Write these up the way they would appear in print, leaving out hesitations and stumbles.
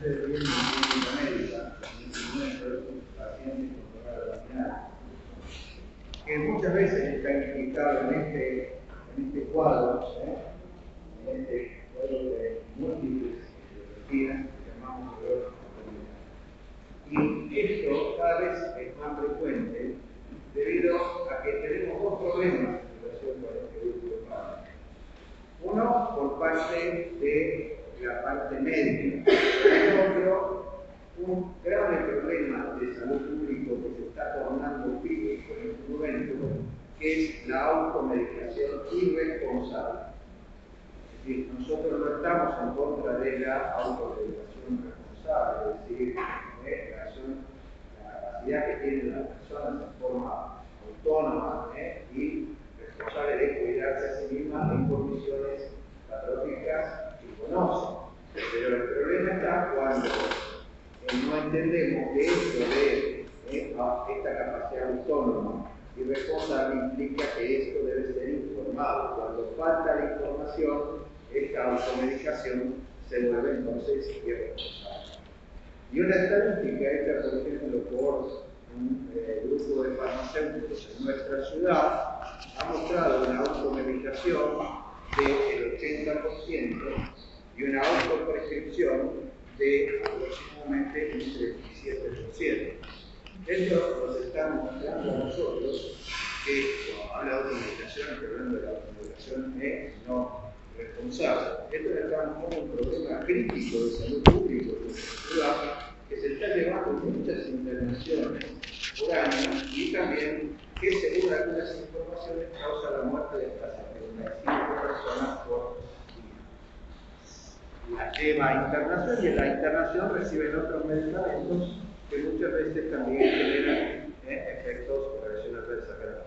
ustedes vienen en América, en nuestros pacientes con dolor abdominal, que muchas veces está implicado en este cuadro, en este cuadro de múltiples rutinas que llamamos dolor abdominal. Y esto cada vez es más frecuente debido a que tenemos dos problemas en relación con este grupo de padres. Uno por parte de la parte médica, y otro, un grave problema de salud pública que se está tornando crítico en este momento, que es la automedicación irresponsable. Es decir, nosotros no estamos en contra de la automedicación responsable, es decir, la capacidad que tienen las personas en forma autónoma y responsable de cuidarse a sí mismas en condiciones patológicas que conocen. Pero el problema está cuando no entendemos que esto de esta capacidad autónoma y responsable implica que esto debe ser informado. Cuando falta la información, esta automedicación se vuelve entonces irresponsable. Y una estadística hecha, por ejemplo, por un grupo de farmacéuticos en nuestra ciudad ha mostrado una automedicación del 80% y una autoprescripción de aproximadamente un 37%. Esto nos está mostrando a nosotros que, cuando habla de automedicación, hablando de la automedicación no responsable. Esto le está mostrando un problema crítico de salud pública en nuestra ciudad, que se está llevando muchas internaciones por año y también que, según algunas informaciones, causa la muerte de hasta 75 personas por día. La lleva a internación y en la internación reciben otros medicamentos que muchas veces también generan efectos o reacciones adversas graves.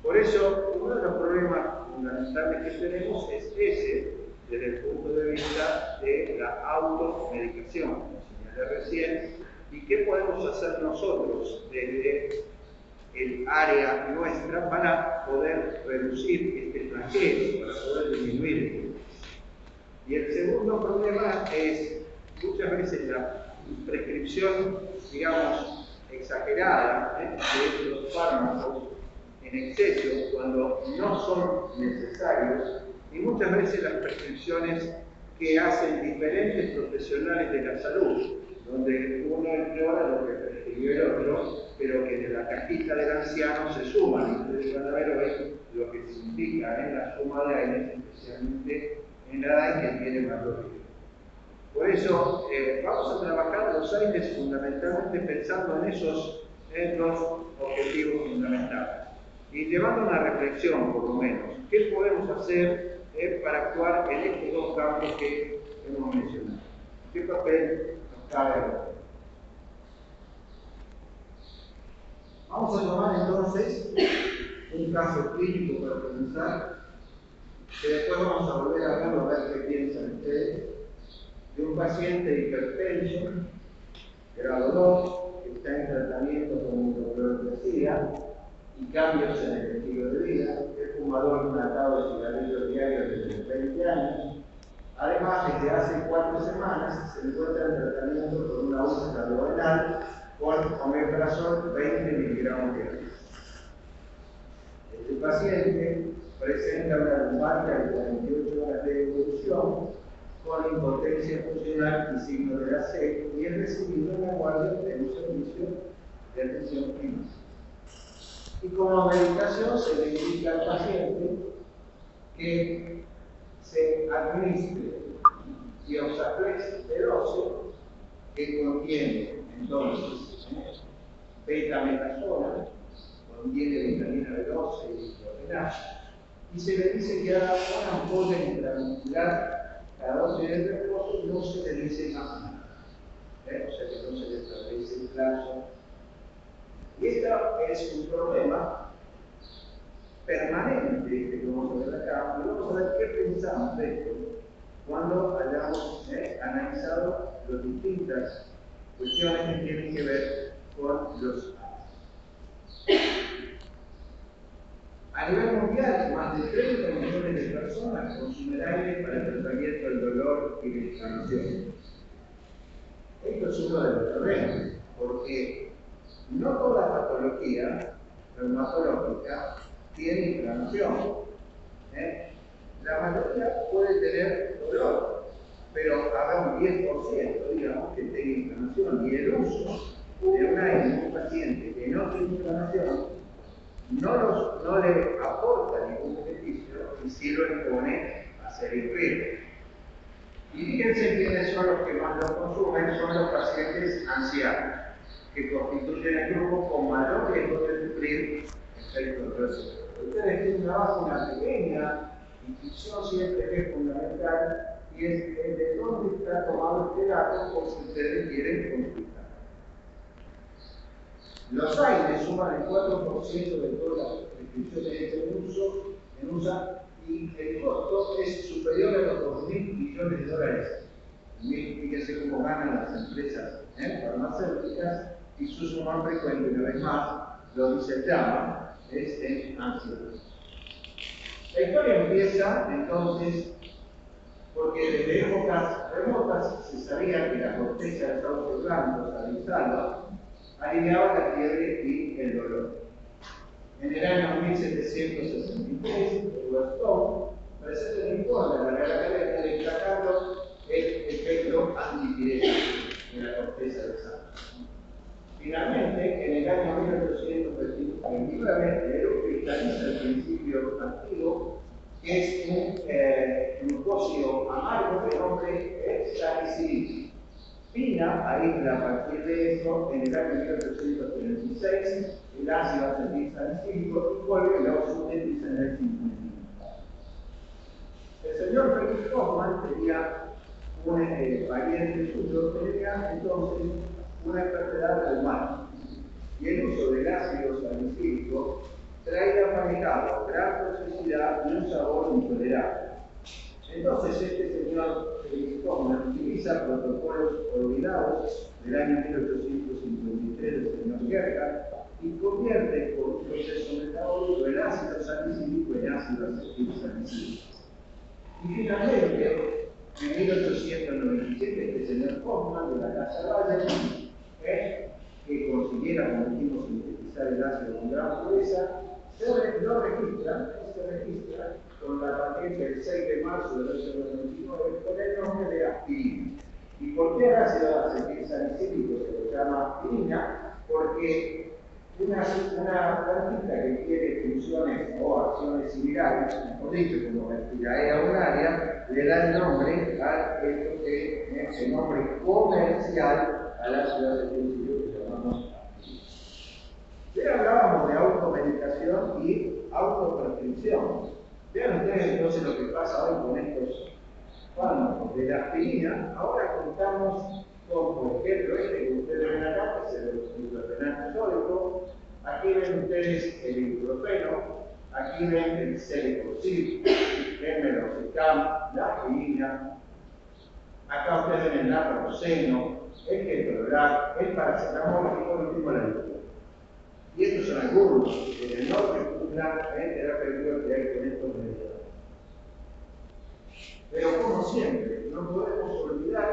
Por eso, uno de los problemas fundamentales que tenemos es ese, desde el punto de vista de la automedicación, como señalé recién, y qué podemos hacer nosotros desde el área nuestra para poder reducir este flagelo, para poder disminuir este. Y el segundo problema es muchas veces la prescripción, digamos, exagerada de los fármacos en exceso cuando no son necesarios, y muchas veces las prescripciones que hacen diferentes profesionales de la salud, donde uno emplea lo que prescribió el otro, pero que de la cajita del anciano se suman, y ustedes van a ver hoy lo que significa la suma de AINES, especialmente en la edad que tiene mayor riesgo. Por eso vamos a trabajar los AINES fundamentalmente pensando en esos dos objetivos fundamentales y llevando una reflexión, por lo menos, ¿qué podemos hacer para actuar en estos dos campos que hemos mencionado? ¿Qué papel nos cabe ahora? Vamos a tomar entonces un caso clínico para comenzar, que después vamos a volver a verlo, a ver qué piensan ustedes, de un paciente hipertenso, grado 2, que está en tratamiento con microbiología y cambios en el estilo de vida, es fumador natado de cigarrillos diarios desde 20 años. Además, desde hace 4 semanas se encuentra en tratamiento con una úlcera duodenal con omeprazol 20 miligramos diarios. Este paciente presenta una lumbalgia de 48 horas de evolución con impotencia funcional y signo de la C, y es recibido en la guardia de un servicio de atención primaria. Y como medicación se le indica al paciente que se administre Diosaplex de 12, que contiene entonces betametasona, contiene vitamina B12 y clorofenac, y se le dice que haga una ampolla intramuscular cada 12 días de reposo, no se le dice más nada. O sea que no se le establece el plazo. Y esto es un problema permanente que vamos a ver acá, y vamos a ver qué pensamos de esto cuando hayamos analizado las distintas cuestiones que tienen que ver con los A nivel mundial, más de 30 millones de personas consumen aire para el tratamiento del dolor y la inflamación. esto es uno de los problemas, porque no toda patología reumatológica tiene inflamación. La mayoría puede tener dolor, pero habrá un 10%, digamos, que tenga inflamación. Y el uso de un aire en un paciente que no tiene inflamación no le aporta ningún beneficio y sí lo expone a ser inferior. Y fíjense quiénes son los que más lo consumen, son los pacientes ancianos, que constituyen el grupo con mayor riesgo de sufrir efectos adversos. Ustedes tienen abajo una pequeña distinción siempre que es fundamental, y es de dónde está tomado este dato por si ustedes quieren consultar. Los aires suman el 4% de todas las prescripciones en USA y el costo es superior a los 2.000 millones de dólares. Fíjense cómo ganan las empresas farmacéuticas y su uso más frecuente, una vez más, lo dice el llama, es en ansiedad. La historia empieza entonces porque desde épocas remotas se sabía que la corteza del sauce blanco, salinizada, aliviaba la fiebre y el dolor. En el año 1763, Edward Stone presenta un informe de la Real Academia destacando el efecto antipirético de la corteza del sauce. Finalmente, en el año 1829, Leroux cristaliza el principio activo, que es un glucósido amargo de nombre salicílico. Pina aísla a partir de eso, en el año 1836, el ácido acetilsalicílico y Colbert lo sintetiza en el 51. El señor Felix Hoffman tenía un pariente suyo, tenía entonces una enfermedad reumática, y el uso del ácido salicílico trae aparejado gran toxicidad y un sabor intolerable. Entonces este señor Felix Hoffman utiliza protocolos olvidados del año 1853 del señor Gerhard y convierte por un proceso metabólico el ácido salicílico en ácido acetilsalicílico. Y finalmente, en 1897, este señor Hoffman de la Casa Bayer, que consiguiera, como dijimos, sintetizar el ácido con gran pureza, se registra con la patente del 6 de marzo de 1899 con el nombre de aspirina. ¿Y por qué ácido acetilsalicílico se le llama aspirina? Porque una plantita que tiene funciones o acciones similares, mejor dicho, como respiraea unaria, le da el nombre a esto que es el nombre comercial al ácido acetilsalicílico que llamamos aspirina. Ya hablábamos de automedicación y autoprescripción. Vean ustedes entonces lo que pasa hoy con estos fármacos de la aspirina. Ahora contamos con, por ejemplo, este que ustedes ven acá, que es el diclofenac sódico. Aquí ven ustedes el ibuprofeno, aquí ven el celecoxib, el meloxicam, la aspirina. Acá ustedes ven el naproxeno, el ketorolac, el paracetamol y por último la ibuprofeno. Y estos son algunos del enorme plan terapéutico que hay con estos medicamentos. Pero como siempre, no podemos olvidar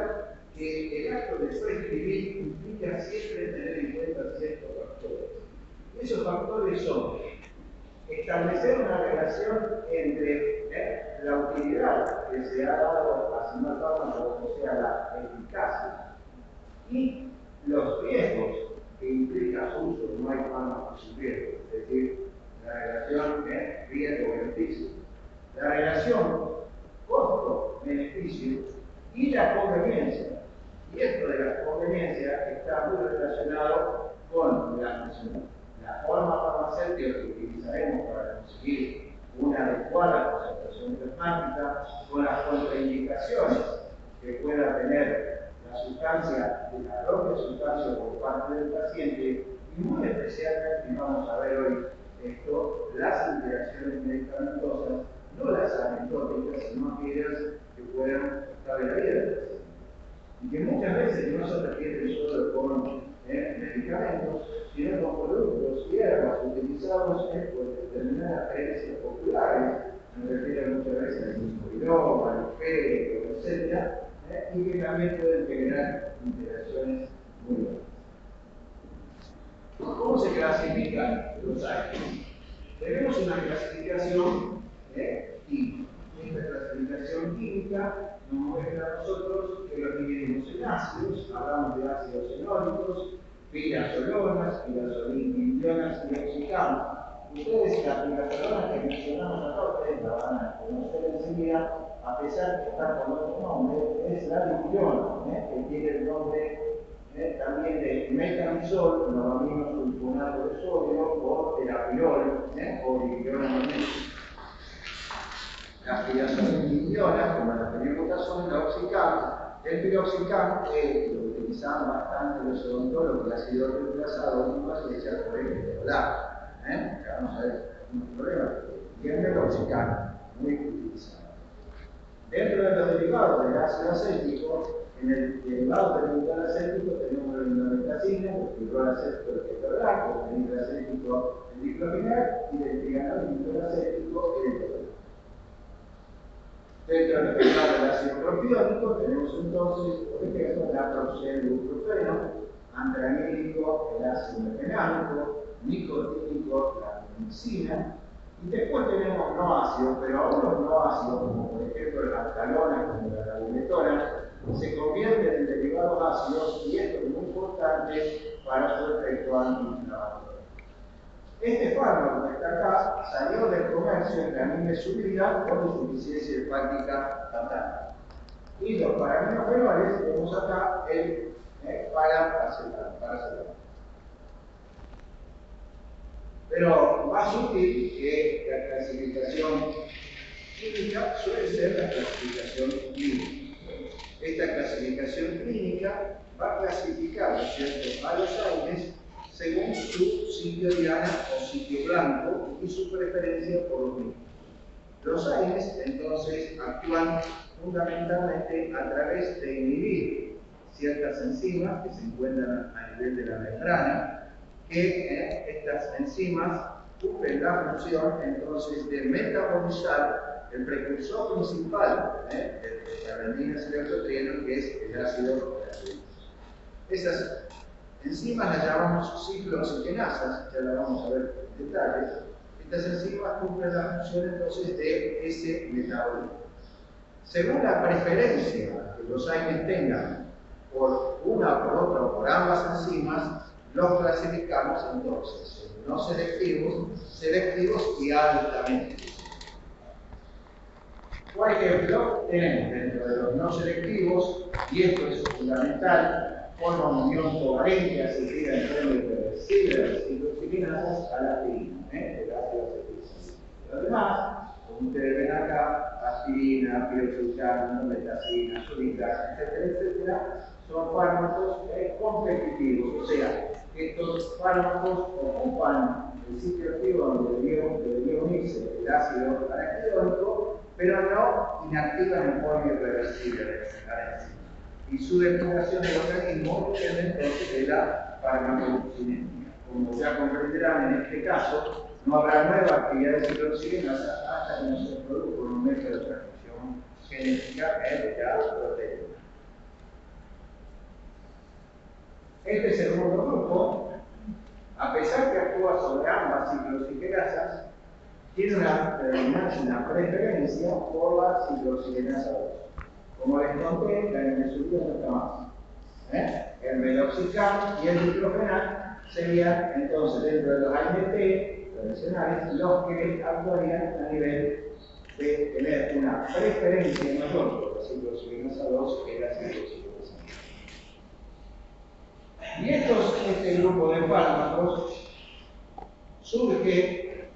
que el acto de prescribir implica siempre tener en cuenta ciertos factores. Y esos factores son establecer una relación entre la utilidad que se ha dado a ciertos fármacos, o sea, la eficacia, y los riesgos que implica su uso. No hay fármacos sin riesgo, es decir, la relación riesgo-beneficio, la relación costo-beneficio y la conveniencia. Y esto de la conveniencia está muy relacionado con la forma farmacéutica que utilizaremos para conseguir una adecuada concentración plasmática, con las contraindicaciones que pueda tener la sustancia, la propia sustancia por parte del paciente, y muy especialmente, y vamos a ver hoy esto, las interacciones medicamentosas, no las anecdóticas, sino aquellas que puedan afectar la vida del paciente. Y que muchas veces no se refiere solo con medicamentos, sino con productos y hierbas utilizados por determinadas creencias populares. Me refiero muchas veces al insulinoma, al féretro, etc., y que también pueden generar interacciones muy buenas. ¿Cómo se clasifican los AINES? Tenemos una clasificación química. Esta clasificación química nos muestra a nosotros que los dividimos en ácidos, hablamos de ácidos enólicos, pirazolonas, pirazolidionas y oxicanos. Ustedes, las pirazolonas que mencionamos acá, ustedes la van a conocer enseguida, a pesar de estar con otro nombre, es la dipirona, que tiene el nombre también de metamizol, novamino sulfonato de sodio, o terapirol, o dipirona magnética. Las pirazolidionas, como las tenemos, son piroxicam. El piroxicam lo utilizan bastante los odontólogos, que ha sido reemplazado en las leches por el perolar. Vamos a ver un problema. Y el piroxicam, muy utilizado. Dentro de los derivados del ácido acético, en el derivado del glutano acético tenemos el indometacina, el glutano acético, el ketorolaco, el nitroacético, el diclofenac, y del trianolol acético, el etileno. Dentro del derivado del ácido propiónico tenemos entonces, por ejemplo, el naproxen-ibuprofeno, antramínico, el ácido mefenámico, nicotínico, la penicilina. Y después tenemos no ácidos, pero algunos no ácidos, como por ejemplo las alcalonas, como la gabuletona, se convierten en derivados ácidos, y esto es muy importante para su efecto antiinflamatorio. Este fármaco que está acá salió del comercio en la misma subida por insuficiencia hepática fatal. Y los paraminofenoles, tenemos acá el paracetamol. Pero más útil que la clasificación química suele ser la clasificación clínica. Esta clasificación clínica va a clasificar, ¿no es cierto?, a los AINES según su sitio diana o sitio blanco y su preferencia por los mismos. Los AINES entonces actúan fundamentalmente a través de inhibir ciertas enzimas que se encuentran a nivel de la membrana, que estas enzimas cumplen la función entonces de metabolizar el precursor principal de la adenina cilototrieno, que es el ácido graciloso. Esas enzimas las llamamos ciclooxigenasas, ya las vamos a ver en detalle. Estas enzimas cumplen la función entonces de ese metabolismo. Según la preferencia que los AINES tengan por una, por otra o por ambas enzimas, los clasificamos entonces en no selectivos, selectivos y altamente. Por ejemplo, tenemos dentro de los no selectivos, y esto es fundamental, forma una unión covalente asistida en torno irreversible de las ciclooxigenasas a la aspirina, el ácido acetilsalicílico. Lo demás, como ustedes ven acá, aspirina, piroxicam, metacina, sodicasa, etcétera, etcétera, son fármacos competitivos, o sea, estos fármacos ocupan el sitio activo donde debería unirse el ácido araquidónico, pero no inactivan en forma irreversible la enzima. Y su depuración del organismo depende entonces de la farmacocinética. Como ya comprenderán, en este caso, no habrá nueva actividad de ciclooxigenasa hasta que no se produzca un método de transcripción genética de la proteína. Este segundo grupo, a pesar que actúa sobre ambas ciclooxigenasas, tiene una preferencia por la ciclooxigenasa 2. Como les conté, la nimesulida no está más. El meloxicam y el diclofenac serían entonces dentro de los AINT tradicionales los que actuarían a nivel de tener una preferencia mayor por la ciclooxigenasa 2 que la ciclooxigenasa 1. Y este grupo de fármacos surge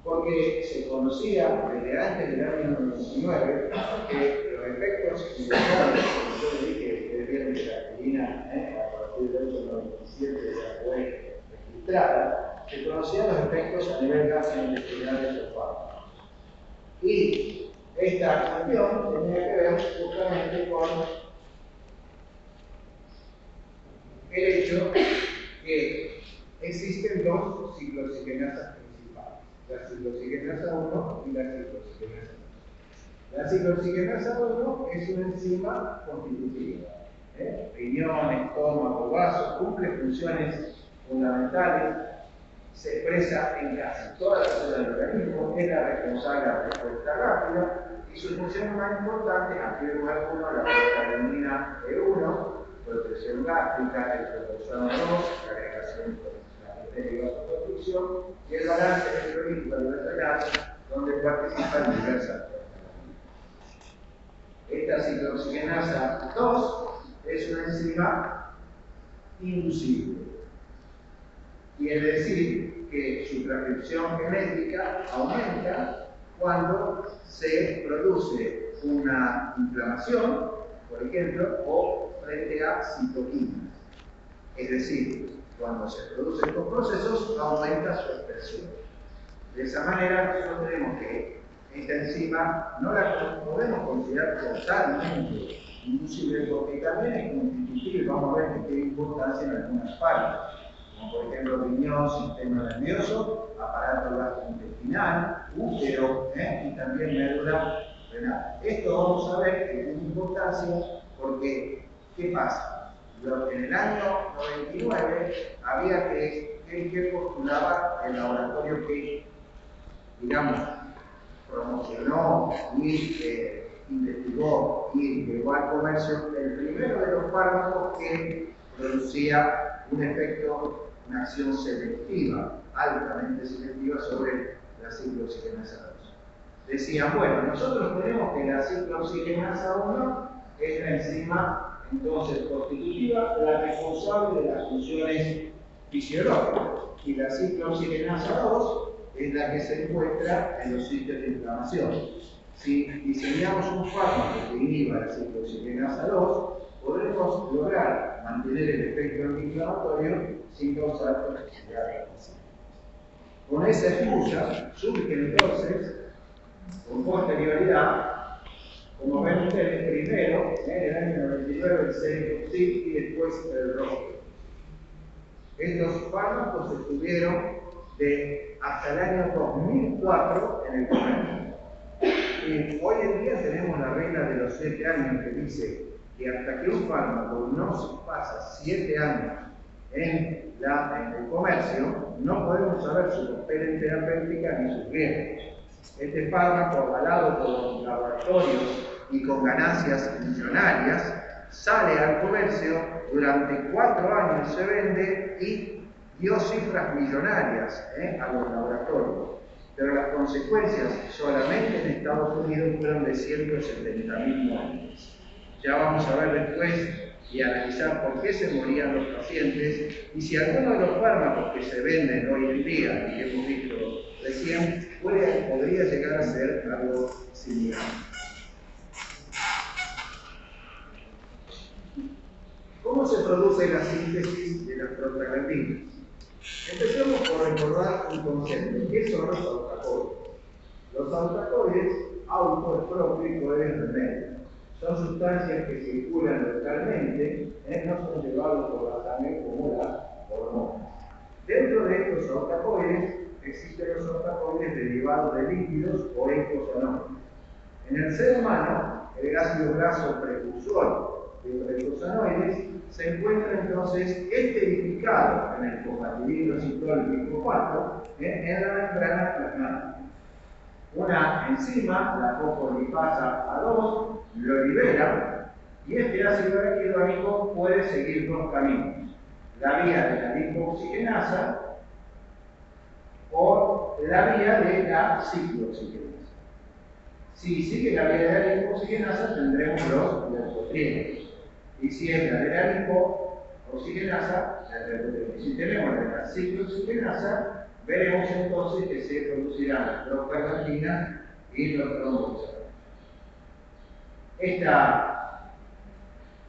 porque se conocía desde antes del año 99 que los efectos indesirables, como yo le dije, que vieron que la aspirina a partir del 1997 ya fue registrada, se conocían los efectos a nivel gastrointestinal de estos fármacos. Y esta cuestión tenía que ver justamente con el hecho que existen dos ciclooxigenasas principales, la ciclooxigenasa 1 y la ciclooxigenasa 2. La ciclooxigenasa 1 es una enzima constitutiva. Riñón, estómago, vasos, cumple funciones fundamentales, se expresa en casi todas las células del organismo, es la responsable de la respuesta rápida y sus funciones más importantes, aquí vemos algunos, la prostaglandina E1, protección gástrica, el protozoano 2, la agregación de la bacteria y vasoconstricción, y el balance electrolítico renal, donde participan diversas proteínas. Esta ciclooxigenasa 2 es una enzima inducible. Quiere decir que su transcripción genética aumenta cuando se produce una inflamación, por ejemplo, o frente a citoquinas. Es decir, cuando se producen estos procesos, aumenta su expresión. De esa manera, nosotros tenemos que esta enzima no la podemos considerar totalmente inducible porque también es constitutiva y vamos a ver que tiene importancia en algunas partes, como por ejemplo riñón, sistema nervioso, aparato gastrointestinal, útero y también médula renal. Esto vamos a ver que tiene importancia porque, ¿qué pasa? En el año 99 había que postulaba el laboratorio que, digamos, promocionó y investigó y llevó al comercio el primero de los fármacos que producía un efecto, una acción selectiva, altamente selectiva sobre la ciclooxigenasa 2. Decían, bueno, nosotros tenemos que la ciclooxigenasa 1 es la enzima entonces constitutiva, la responsable de las funciones fisiológicas, y la ciclooxigenasa 2 es la que se encuentra en los sitios de inflamación. Si diseñamos un fármaco que inhiba la ciclooxigenasa 2, podremos lograr mantener el efecto antiinflamatorio sin causar toxicidad al paciente. Con esa excusa surge entonces, con posterioridad, como ven ustedes, primero, en el año 99, el Celecoxib y después el Roque. Estos fármacos estuvieron hasta el año 2004 en el comercio. Y hoy en día tenemos la regla de los 7 años que dice que hasta que un fármaco no se pasa 7 años en el comercio, no podemos saber su papel terapéutica ni sus riesgos. Este fármaco, avalado por los laboratorios y con ganancias millonarias, sale al comercio, durante 4 años se vende y dio cifras millonarias a los laboratorios. Pero las consecuencias solamente en Estados Unidos fueron de 170.000 muertes. Ya vamos a ver después y analizar por qué se morían los pacientes y si alguno de los fármacos que se venden hoy en día y que hemos visto recién podría llegar a ser algo similar. ¿Cómo se produce la síntesis de las prostaglandinas? Empecemos por recordar un concepto. ¿Qué son los autacoides? Los autacoides, auto es propio y coide es remedio. Son sustancias que circulan localmente, no son llevados por la sangre como las hormonas. Dentro de estos autacoides existen los autacoides derivados de lípidos o eicosanoides. En el ser humano, el ácido graso precursor de los eicosanoides se encuentra entonces esterificado en el fosfatidilo citol glicosato en la membrana plasmática. Una enzima, la fosfolipasa A2, lo libera y este ácido araquidónico puede seguir 2 caminos: la vía de la lipooxigenasa o la vía de la ciclooxigenasa. Si sigue la vía de la lipooxigenasa, tendremos los leucotrienos. Y si es la de la lipooxigenasa, la leucotrieno. Si tenemos la de la ciclooxigenasa, veremos entonces que se producirán las prostaglandinas y los trombocitos. Esta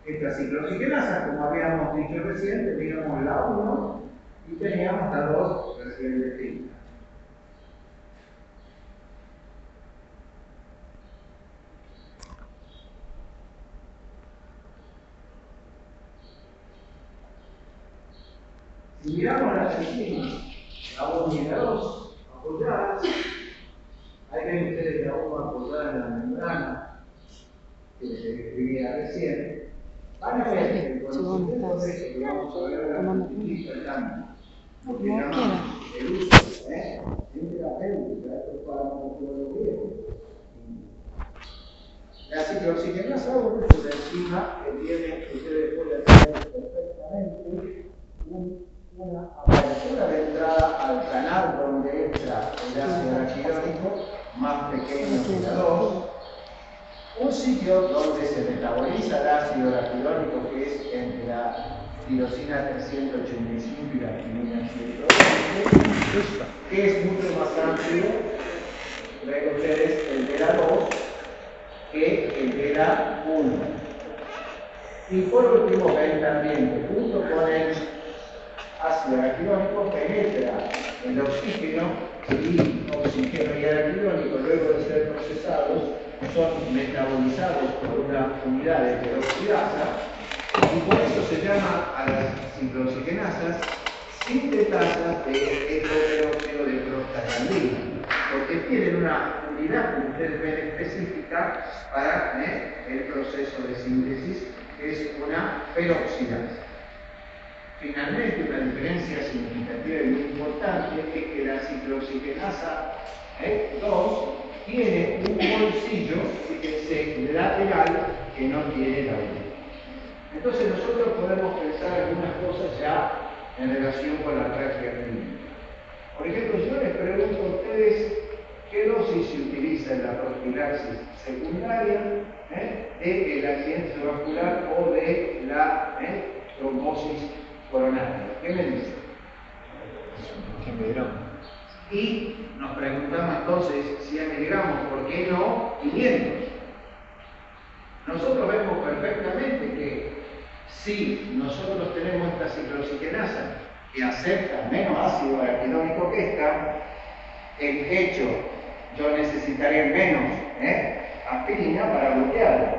ciclooxigenasa, como habíamos dicho recién, teníamos la 1 y teníamos la 2 recién descrita. Si miramos las enzimas, la 1 y la 2, apoyadas, Ahí ven ustedes la uva apoyada en la membrana, que les describía recién. Van a ver que el conocimiento de esto que vamos a ver ahora multiplica tanto. Lo que llamamos el uso en terapéutica, estos fármacos biológicos. La ciclooxigenasa 1 es una enzima que tiene, ustedes pueden tener perfectamente una apertura de entrada al canal donde entra el ácido araquidónico más pequeño que la 2, un sitio donde se metaboliza el ácido araquidónico que es entre la tirosina 385 y la quinina 120, que es mucho más amplio, ven ustedes, el de la 2 que el de la 1. Y por último ven también que junto con el ácido araquidónico penetra el oxígeno y araquidónico, luego de ser procesados, son metabolizados por una unidad de peroxidasa y por eso se llama a las ciclooxigenasas sintetasas de hidroperóxido de prostaglandina, porque tienen una unidad que ustedes ven específica para el proceso de síntesis, que es una peroxidasa. Finalmente, una diferencia significativa y muy importante es que la ciclooxigenasa 2 tiene un bolsillo, fíjense, lateral que no tiene la 1. Entonces nosotros podemos pensar algunas cosas ya en relación con la práctica clínica. Por ejemplo, yo les pregunto a ustedes qué dosis se utiliza en la profilaxis secundaria del accidente cerebrovascular o de la trombosis coronaria. ¿Qué me dicen? Y nos preguntamos entonces 100 miligramos, ¿por qué no 500? Nosotros vemos perfectamente que si nosotros tenemos esta ciclooxigenasa que acepta menos ácido araquidónico que esta, en hecho yo necesitaré menos aspirina para bloquearla.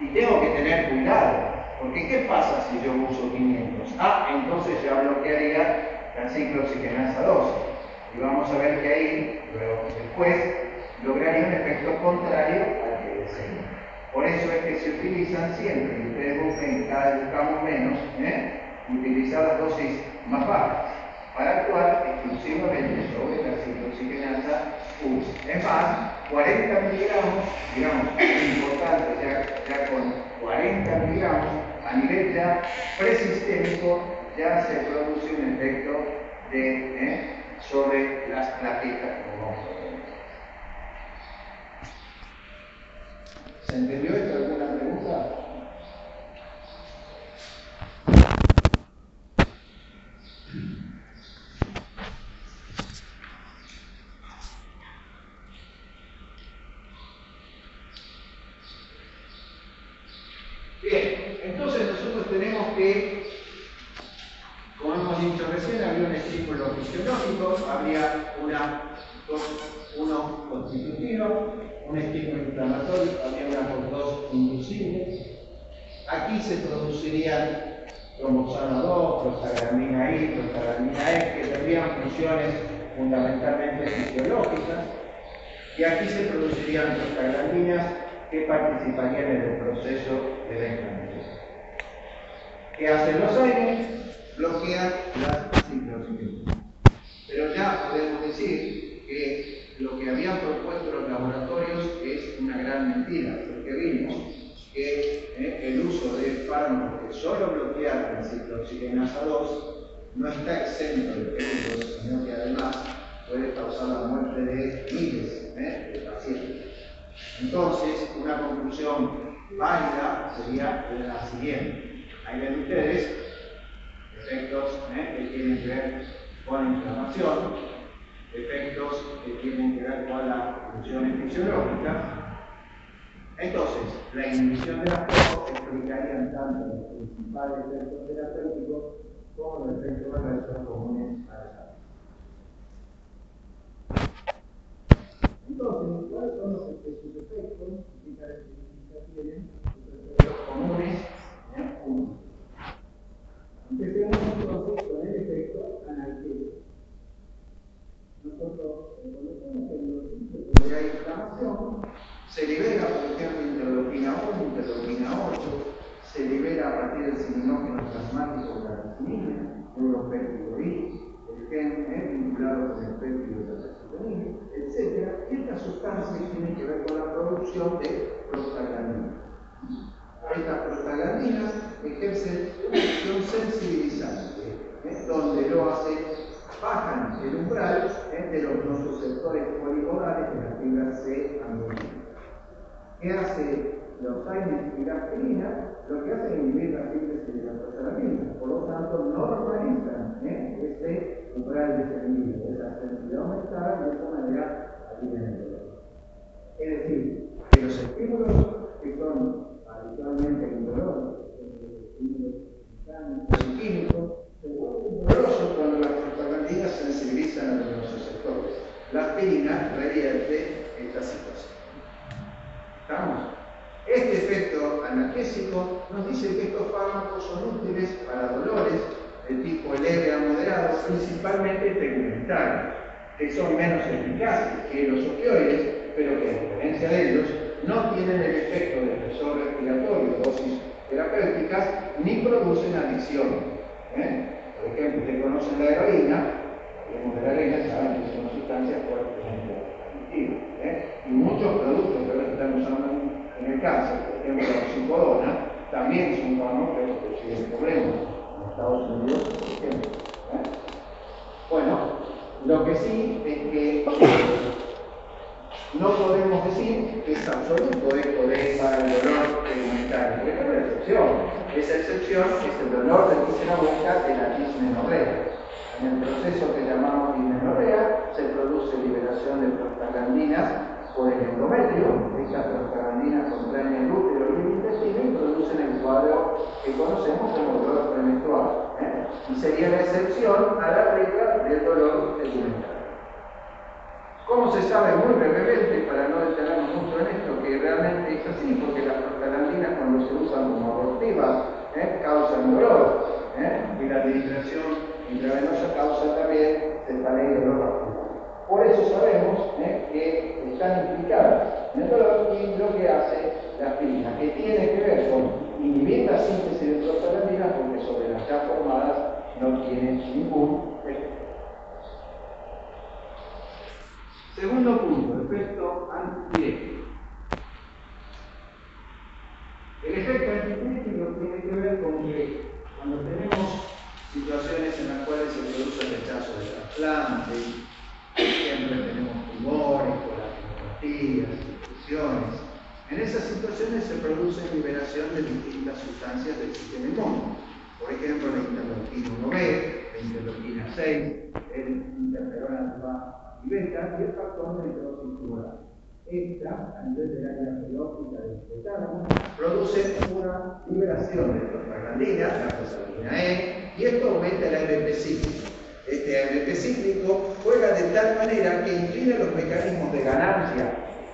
Y tengo que tener cuidado, porque ¿qué pasa si yo uso 500? Entonces ya bloquearía la ciclooxigenasa 2. Y vamos a ver que ahí, luego después, lograría un efecto contrario al que deseamos. Por eso es que se utilizan siempre, y ustedes busquen, cada vez buscamos menos, utilizar las dosis más bajas, para actuar exclusivamente sobre la ciclooxigenasa 1. Es más, 40 miligramos, digamos, es importante, ya con 40 miligramos, a nivel ya presistémico, ya se produce un efecto de, sobre las plaquetas, como vamos a ver. ¿Se entendió esto? ¿Alguna pregunta? Bien, entonces nosotros tenemos que, como hemos dicho recién, había un estímulo fisiológico, habría uno constitutivo, un estímulo inflamatorio, habría una por dos inducible. Aquí se producirían trombosano 2, prostaglandina I, prostaglandina E, que tendrían funciones fundamentalmente fisiológicas, y aquí se producirían prostaglandinas que participarían en el proceso de la inflamación. ¿Qué hacen los aires? Bloquean las ciclooxigenanas. Pero ya podemos decir que lo que habían propuesto los laboratorios es una gran mentira, porque vimos que el uso de fármacos que solo bloquean la ciclooxigenasa 2 no está exento de peligros, sino que además puede causar la muerte de miles de pacientes. Entonces, una conclusión válida sería la siguiente. Ahí ven ustedes efectos que tienen que ver con la inflamación, efectos que tienen que ver con las funciones fisiológicas. Entonces, la inhibición de las cosas explicarían tanto los principales efectos terapéuticos como los efectos adversos comunes a la salud. Entonces, ¿cuáles son los efectos? ¿Qué características tienen los efectos comunes? Empecemos entonces con el efecto analgésico. Nosotros conocemos que los síntomas sustancia que tiene que ver con la producción de prostaglandinas. Estas prostaglandinas ejercen una acción sensibilizante, donde bajan el umbral de los vasoreceptores polipodales de la fibra C angulina. ¿Qué hace los Zymes y la aspirina? Lo que hace es inhibir la síntesis de la prostaglandina, por lo tanto normalizan este umbral defendido, esa sensibilidad aumentada, y de esta manera alivian el dolor. Es decir, que los estímulos que son habitualmente indoloros, estímulos mecánicos y químicos, se vuelven dolorosos cuando las prostaglandinas sensibilizan a los vasoreceptores. La aspirina revierte esta situación. ¿Estamos? Este efecto analgésico nos dice que estos fármacos son útiles para dolores de tipo leve a moderado, principalmente tegmentarios, que son menos eficaces que los opioides, pero que a diferencia de ellos no tienen el efecto de estresor respiratorio, dosis terapéuticas, ni producen adicción. Por ejemplo, ustedes conocen la heroína, hablemos de la heroína, saben que es una sustancia fuertemente adictiva. Y muchos productos que ahora están usando en el cáncer, por ejemplo la oxicodona, también es un fármaco que produce problemas en Estados Unidos, por ejemplo. Bueno, lo que sí es que no podemos decir que es absoluto esto de para el dolor tegmentario, porque es una excepción. Esa excepción es el dolor de víscera hueca de la dismenorrea. En el proceso que llamamos dismenorrea se produce liberación de prostaglandinas por el endometrio. Estas prostaglandinas contraen el útero y el intestino y producen el cuadro que conocemos como dolor premenstrual. Y sería la excepción a la regla del dolor tegmentario. ¿Cómo se sabe muy brevemente, para no detenernos mucho en esto, que realmente es así? Porque las prostaglandinas, cuando se usan como abortivas, causan dolor, y la administración intravenosa causa también cefalea y dolor vascular. Por eso sabemos que están implicadas en el dolor, y lo que hace la aspirina, que tiene que ver con inhibir la síntesis de prostaglandinas, porque sobre las ya formadas no tiene ningún efecto. Segundo punto, efecto antipirético. El efecto antipirético tiene que ver con que cuando tenemos situaciones en las cuales se produce el rechazo de trasplante, siempre tenemos tumores, corazopatías, infecciones, en esas situaciones se produce liberación de distintas sustancias del sistema inmune. Por ejemplo, la interleuquina 1B, la interleuquina 6, el interferón alfa y beta, y el factor necrosis tumoral. Esta, a nivel del área periódica del hipotálamo, produce una liberación de prostaglandinas, la prostaglandina E, y esto aumenta el AMP cíclico. Este AMP cíclico juega de tal manera que inclina los mecanismos de ganancia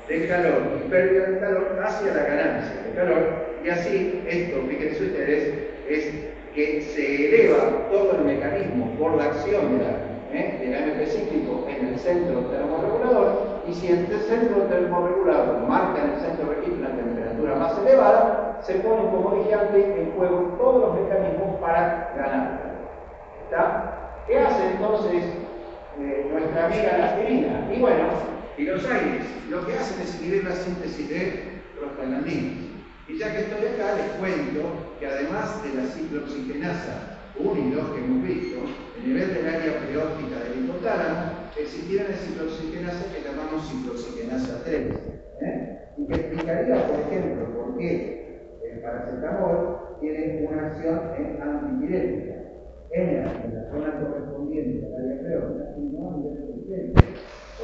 de calor y pérdida de calor hacia la ganancia de calor, y así esto, fíjense ustedes, es que se eleva todo el mecanismo por la acción del AMP cíclico en el centro termorregulador, y si el centro termorregulador marca en el centro registro una temperatura más elevada, se ponen, como dije antes, en juego todos los mecanismos para ganar. ¿Está? ¿Qué hace entonces nuestra amiga la aspirina? Y bueno, y los aires, lo que hacen es inhibir la síntesis de prostaglandinas. Y ya que estoy acá, les cuento que además de la ciclooxigenasa 1 y 2 que hemos visto, a nivel del área periódica del hipotálamo, existieron ciclooxigenasa que llamamos ciclooxigenasa 3, y que explicaría, por ejemplo, por qué el paracetamol tiene una acción antipirética en la zona correspondiente al área periódica y no a nivel periférico.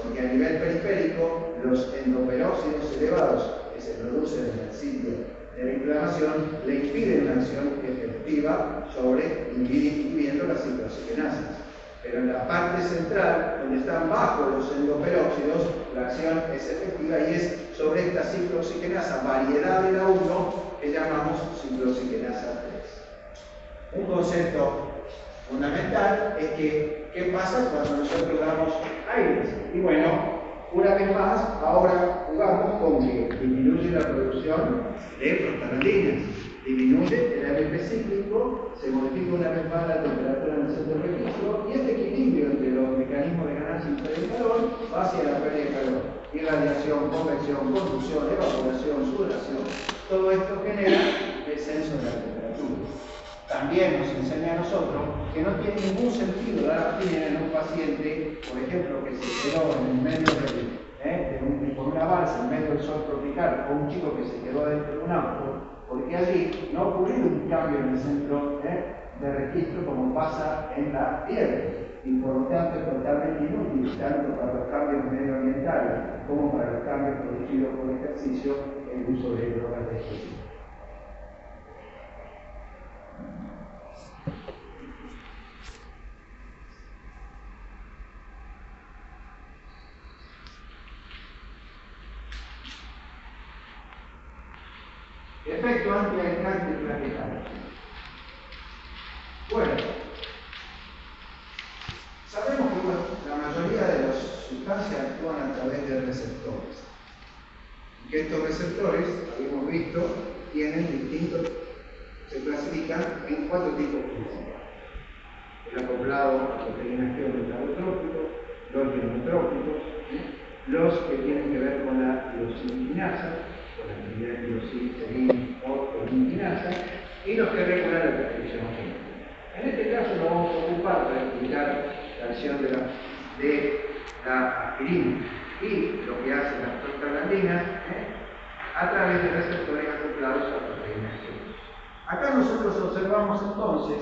Porque a nivel periférico, los endoperóxidos elevados que se producen en el sitio de la inflamación le impiden una acción efectiva sobre inhibiendo las ciclooxigenasas. Pero en la parte central, donde están bajo los endoperóxidos, la acción es efectiva y es sobre esta ciclooxigenasa variedad de la 1 que llamamos ciclooxigenasa 3. Un concepto fundamental es que, ¿qué pasa cuando nosotros damos aires? Y bueno, una vez más, ahora jugamos con que disminuye la producción de prostaglandinas, disminuye el AMP cíclico, se modifica una vez más la temperatura en el centro registro, y este equilibrio entre los mecanismos de ganancia y pérdida de calor va hacia la pérdida de calor. irradiación, convección, conducción, evaporación, sudoración. Todo esto genera descenso de la temperatura. También nos enseña a nosotros que no tiene ningún sentido dar aspirina en un paciente, por ejemplo, que se quedó en el medio con una balsa en medio del sol tropical, o un chico que se quedó dentro de un auto, porque allí no ha ocurrido un cambio en el centro de registro como pasa en la piel. Y por lo tanto es totalmente inútil, tanto para los cambios medioambientales como para los cambios producidos por ejercicio, el uso de drogas de ejercicio. Efecto antiagregante plaquetario. Bueno, sabemos que la mayoría de las sustancias actúan a través de receptores. Y que estos receptores, habíamos visto, tienen distintos, se clasifican en 4 tipos principales. El acoplado a proteínas geometrópicos, los genotrópicos, los que tienen que ver con la tirosina, con la actividad de tirosina o colinquinasa, y los que regulan la transcripción genética. En este caso nos vamos a ocupar para explicar la acción de la aspirina y lo que hacen las prostaglandinas a través de receptores acoplados a proteínas genéticas. Acá nosotros observamos entonces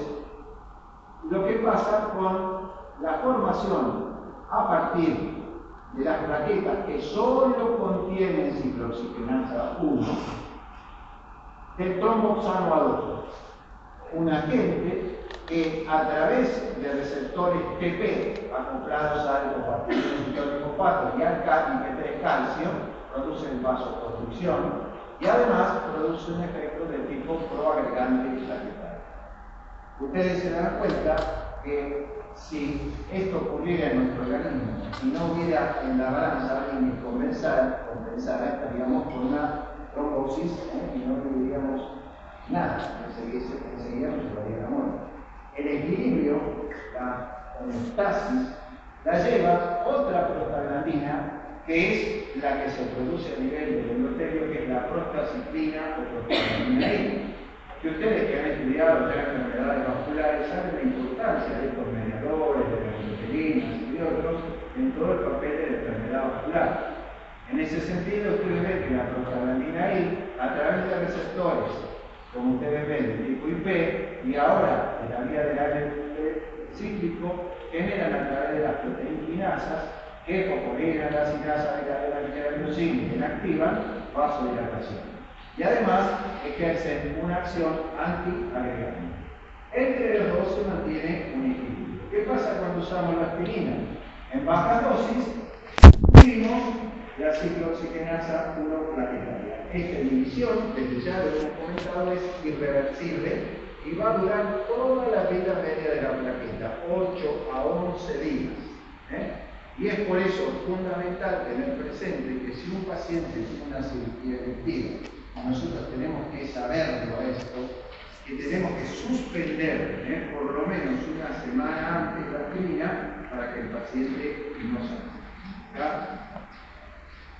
lo que pasa con la formación a partir de las plaquetas que solo contienen ciclooxigenasa 1 del tromboxano A2, un agente que a través de receptores PP acoplados al fosfato y al P3 calcio producen vasoconstricción y además produce un efecto de tipo proagregante plaquetario. Ustedes se dan cuenta que si esto ocurriera en nuestro organismo y no hubiera en la balanza alguien que compensara, estaríamos con una trombosis y no tendríamos nada, enseguida nos llevaría la muerte. El equilibrio, la homeostasis, la lleva otra prostaglandina que es la que se produce a nivel del endotelio, que es la prostaciclina o prostaglandina I. Que ustedes que han estudiado ya enfermedades vasculares saben la importancia de estos mediadores, de las endotelinas y de otros en todo el papel de la enfermedad vascular. En ese sentido, ustedes ven que la prostaglandina I, a través de receptores, como ustedes ven, de tipo IP, y ahora de la vía del ART cíclico, generan a través de las proteinquinasas que fosforilan la sinasa de la nitroglicerina y inactivan vasodilatación. Y además ejercen una acción antiagregante. Entre los dos se mantiene un equilibrio. ¿Qué pasa cuando usamos la aspirina? En bajas dosis, inhibimos la ciclooxigenasa 1 plaquetaria. Esta inhibición, desde ya lo hemos comentado, es irreversible y va a durar toda la vida media de la plaqueta, 8 a 11 días. Y es por eso fundamental tener presente que si un paciente tiene una cirugía electiva, nosotros tenemos que saberlo esto, que tenemos que suspender por lo menos una semana antes la aspirina para que el paciente no salga.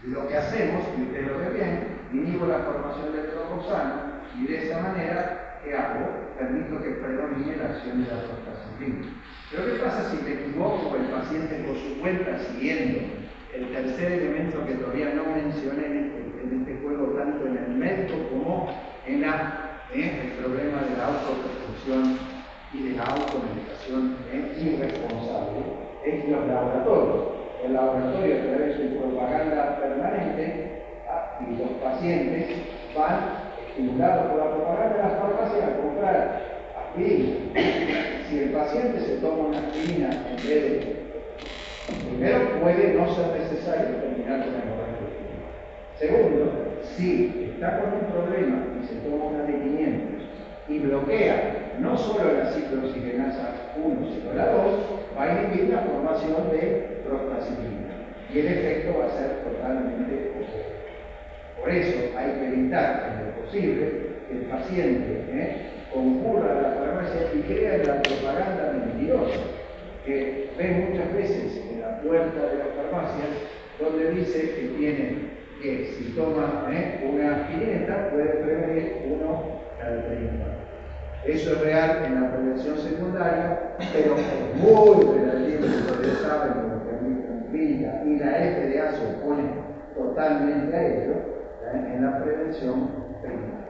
Lo que hacemos, y ustedes lo ven bien, inhibo la formación del tromboxano y de esa manera, ¿qué hago? Permito que predomine la acción de la prostaciclina. Pero ¿qué pasa si me equivoco o el paciente por su cuenta siguiendo el tercer elemento que todavía no mencioné en este juego, tanto en el médico como en el problema de la autoprescripción y de la automedicación irresponsable? Es los laboratorios. El laboratorio, a través de su propaganda permanente, y los pacientes van estimulados por la propaganda de las farmacias a comprar aspirina. Si el paciente se toma una aspirina en vez de... Primero, puede no ser necesario terminar con la hemorragia. Segundo, si está con un problema y se toma una de 500 y bloquea no solo la ciclooxigenasa 1, sino la 2, va a inhibir la formación de prostaciclina y el efecto va a ser totalmente opuesto. Por eso hay que evitar, en lo posible, que el paciente concurra a la farmacia y crea en la propaganda mentirosa que ven muchas veces en la puerta de las farmacias donde dice dice que tiene que si toma una aspirina puede prevenir 1 cada 30. Eso es real en la prevención secundaria, pero es muy relativo, ustedes saben, porque y la FDA se opone totalmente a ello, en la prevención primaria.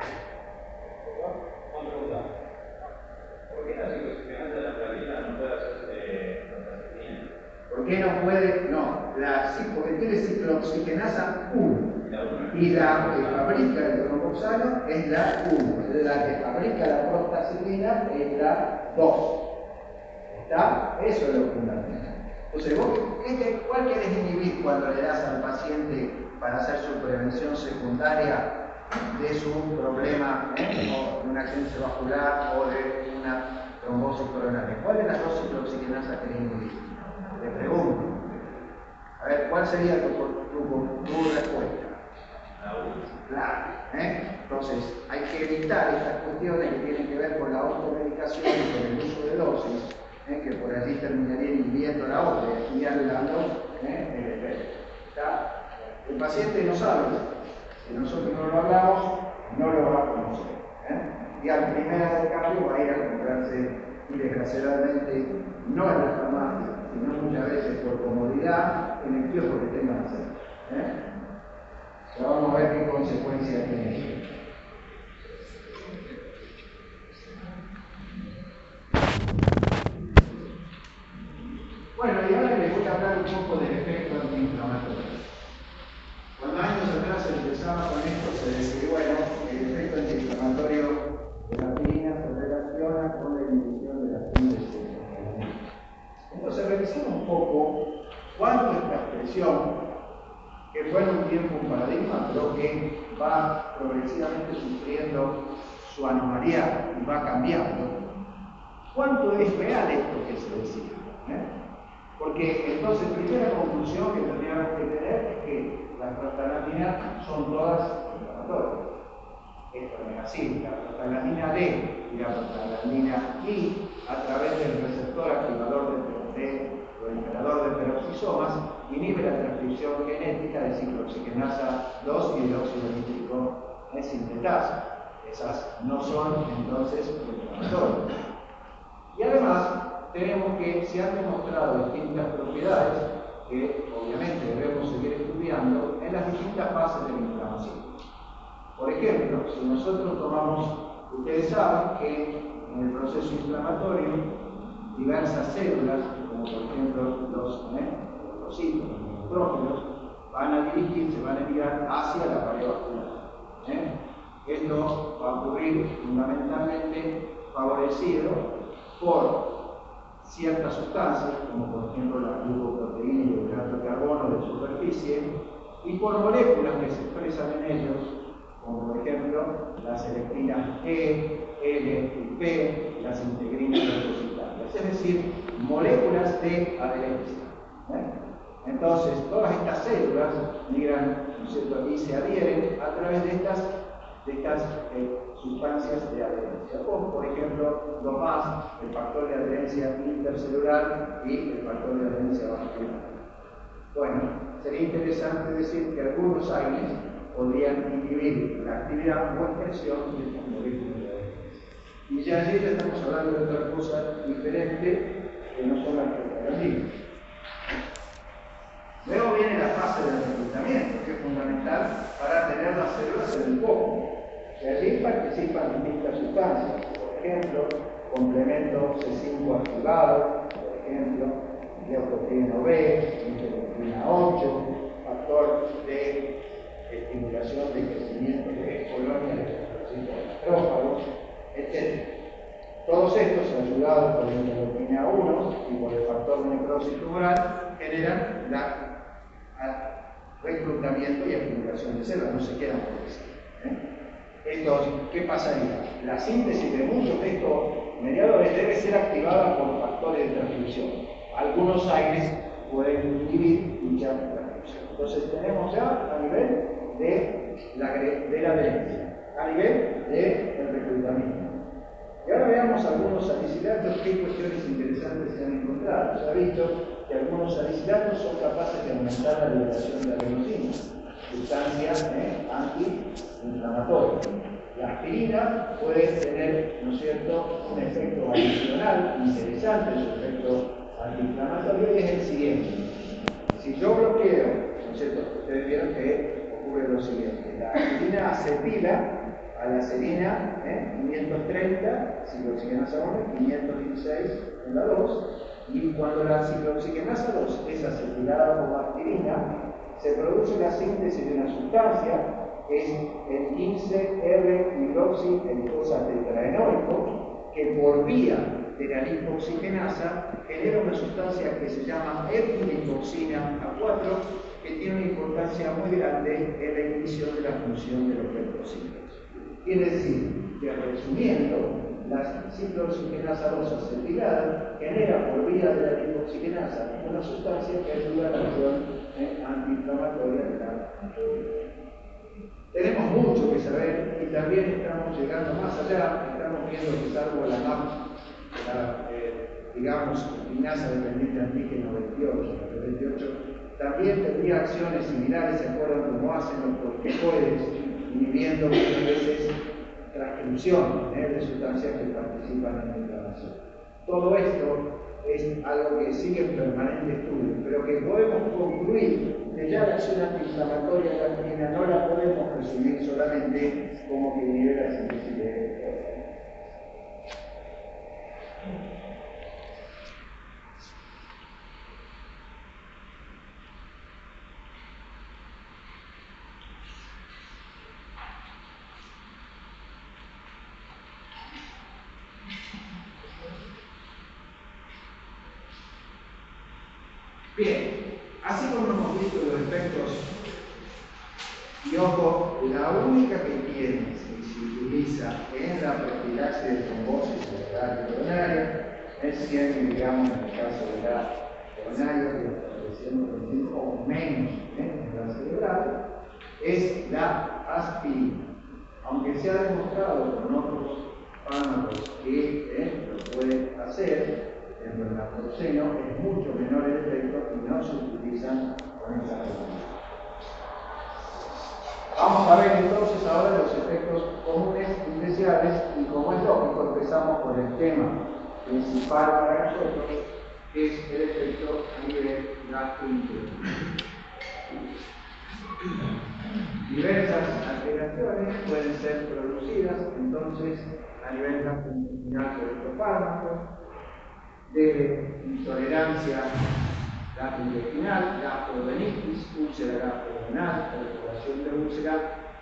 ¿Por qué la cicloxigenasa de la flavina no puede hacerse prostacyclina? ¿Por qué no puede? No, porque tiene ciclooxigenasa 1. Y la que fabrica el tromboxano es la 1. La que fabrica la prostacyclina es la 2. ¿Está? Eso es lo fundamental. Entonces, ¿cuál querés inhibir cuando le das al paciente para hacer su prevención secundaria de su problema, o de un accidente vascular o de una trombosis coronaria? ¿Cuál de las dos ciclooxigenasas querés inhibir? Le pregunto. A ver, ¿cuál sería tu respuesta? Claro. Entonces, hay que evitar estas cuestiones que tienen que ver con la automedicación y con el uso de dosis, que por allí terminaría inhibiendo la otra y anulando el efecto. El paciente no sabe, si nosotros no lo hablamos, no lo va a conocer. Y al primera de cambio va a ir a comprarse, y desgraciadamente, no en la farmacia, sino muchas veces por comodidad, en el kiosco que tengan cerca. Pero vamos a ver qué consecuencias tiene esto. Bueno, y ahora les voy a hablar un poco del efecto antiinflamatorio. Cuando años atrás se empezaba con esto, se decía, bueno, el efecto antiinflamatorio de la aspirina se relaciona con la inhibición de la síntesis. Entonces, revisemos un poco cuánto esta expresión, que fue en un tiempo un paradigma, pero que va progresivamente sufriendo su anomalía y va cambiando. ¿Cuánto es real esto que se decía? Porque entonces, primera conclusión que tendríamos que tener es que las prostaglandinas son todas inflamatorias. Esto no es así. La prostaglandina D y la prostaglandina I, a través del receptor activador proliferador de peroxisomas, inhibe la transcripción genética de ciclooxigenasa 2 y el óxido nítrico sintetasa. Esas no son entonces inflamatorias. Y además, tenemos que se han demostrado distintas propiedades que obviamente debemos seguir estudiando en las distintas fases de la inflamación. Por ejemplo, si nosotros tomamos, ustedes saben que en el proceso inflamatorio diversas células, como por ejemplo los leucocitos, los neutrófilos, van a dirigirse, van a mirar hacia la pared vascular. Esto va a ocurrir fundamentalmente favorecido por ciertas sustancias, como por ejemplo la glucoproteína y el hidrato de carbono de superficie, y por moléculas que se expresan en ellos, como por ejemplo las selectinas E, L y P, las integrinas glucositarias, es decir, moléculas de adherencia. Entonces, todas estas células migran, ¿no es cierto?, y se adhieren a través de estas sustancias de adherencia, como por ejemplo los más, el factor de adherencia intercelular y el factor de adherencia vascular. Bueno, sería interesante decir que algunos AINES podrían inhibir la actividad o expresión de estas moléculas de adherencia. Y ya allí estamos hablando de otra cosa diferente que no son las prostaglandinas. Luego viene la fase del reclutamiento, que es fundamental para tener las células en el foco. Y allí participan distintas sustancias, por ejemplo, complemento C5 activado, por ejemplo, leucotrieno B, interleucina 8, factor de estimulación de crecimiento de colonias de eritrocitos macrófagos, etc. Todos estos, ayudados por la interleucina 1 y por el factor de necrosis tumoral, generan reclutamiento y acumulación de células, no se quedan por eso. Entonces, ¿qué pasaría? La síntesis de muchos de estos mediadores debe ser activada por factores de transcripción. Algunos AINES pueden inhibir dicha transcripción. Entonces, tenemos ya a nivel de la adherencia, a nivel del reclutamiento. Y ahora veamos algunos salicilatos, qué cuestiones interesantes se han encontrado. Se ha visto que algunos salicilatos son capaces de aumentar la liberación de adenosina, sustancia antiinflamatoria. La aspirina puede tener, ¿no es cierto?, un efecto adicional interesante, su efecto antiinflamatorio, y es el siguiente. Si yo bloqueo, ¿no es cierto?, ustedes vieron que ocurre lo siguiente: la aspirina acetila a la serina 530, ciclooxigenasa 1, 516 en la 2, y cuando la ciclooxigenasa 2 es acetilada como aspirina, se produce la síntesis de una sustancia que es el 15R-hidroxi-glucosa tetraenoico, que por vía de la lipoxigenasa genera una sustancia que se llama epilipoxina A4, que tiene una importancia muy grande en la inhibición de la función de los leucocitos. Quiere decir que, resumiendo, la ciclooxigenasa 2 acetilada genera por vía de la lipoxigenasa una sustancia que ayuda a la acción antiinflamatoria de la enfermedad. Tenemos mucho que saber y también estamos llegando más allá. Estamos viendo que, salvo la MAP, digamos, quinasa dependiente de antígeno 28, la 28, también tendría acciones similares. ¿Se acuerdan cómo hacen los corticoides, inhibiendo muchas veces transcripción de sustancias que participan en la inflamación? Todo esto es algo que sigue en permanente estudio, pero que podemos concluir que ya la acción antiinflamatoria de la aspirina no la podemos resumir solamente como que inhibe la síntesis de Bien, así como hemos visto los efectos, y ojo, la única que tiene y se utiliza en la profilaxis de trombosis cerebral coronaria es 100 miligramos en el caso de la coronaria, que es 125 o menos en la cerebral, es la aspirina. Aunque se ha demostrado con otros fármacos que lo pueden hacer, en el naproxeno es mucho menor el efecto y no se utilizan con esa herramienta. Vamos a ver entonces ahora los efectos comunes y especiales, y como es lógico, empezamos por el tema principal para nosotros, que es el efecto a nivel gastrointestinal. Diversas alteraciones pueden ser producidas entonces a nivel gastrointestinal por estos fármacos, de intolerancia gastrointestinal, gastroenteritis, úlcera gastrodenal, perforación de úlcera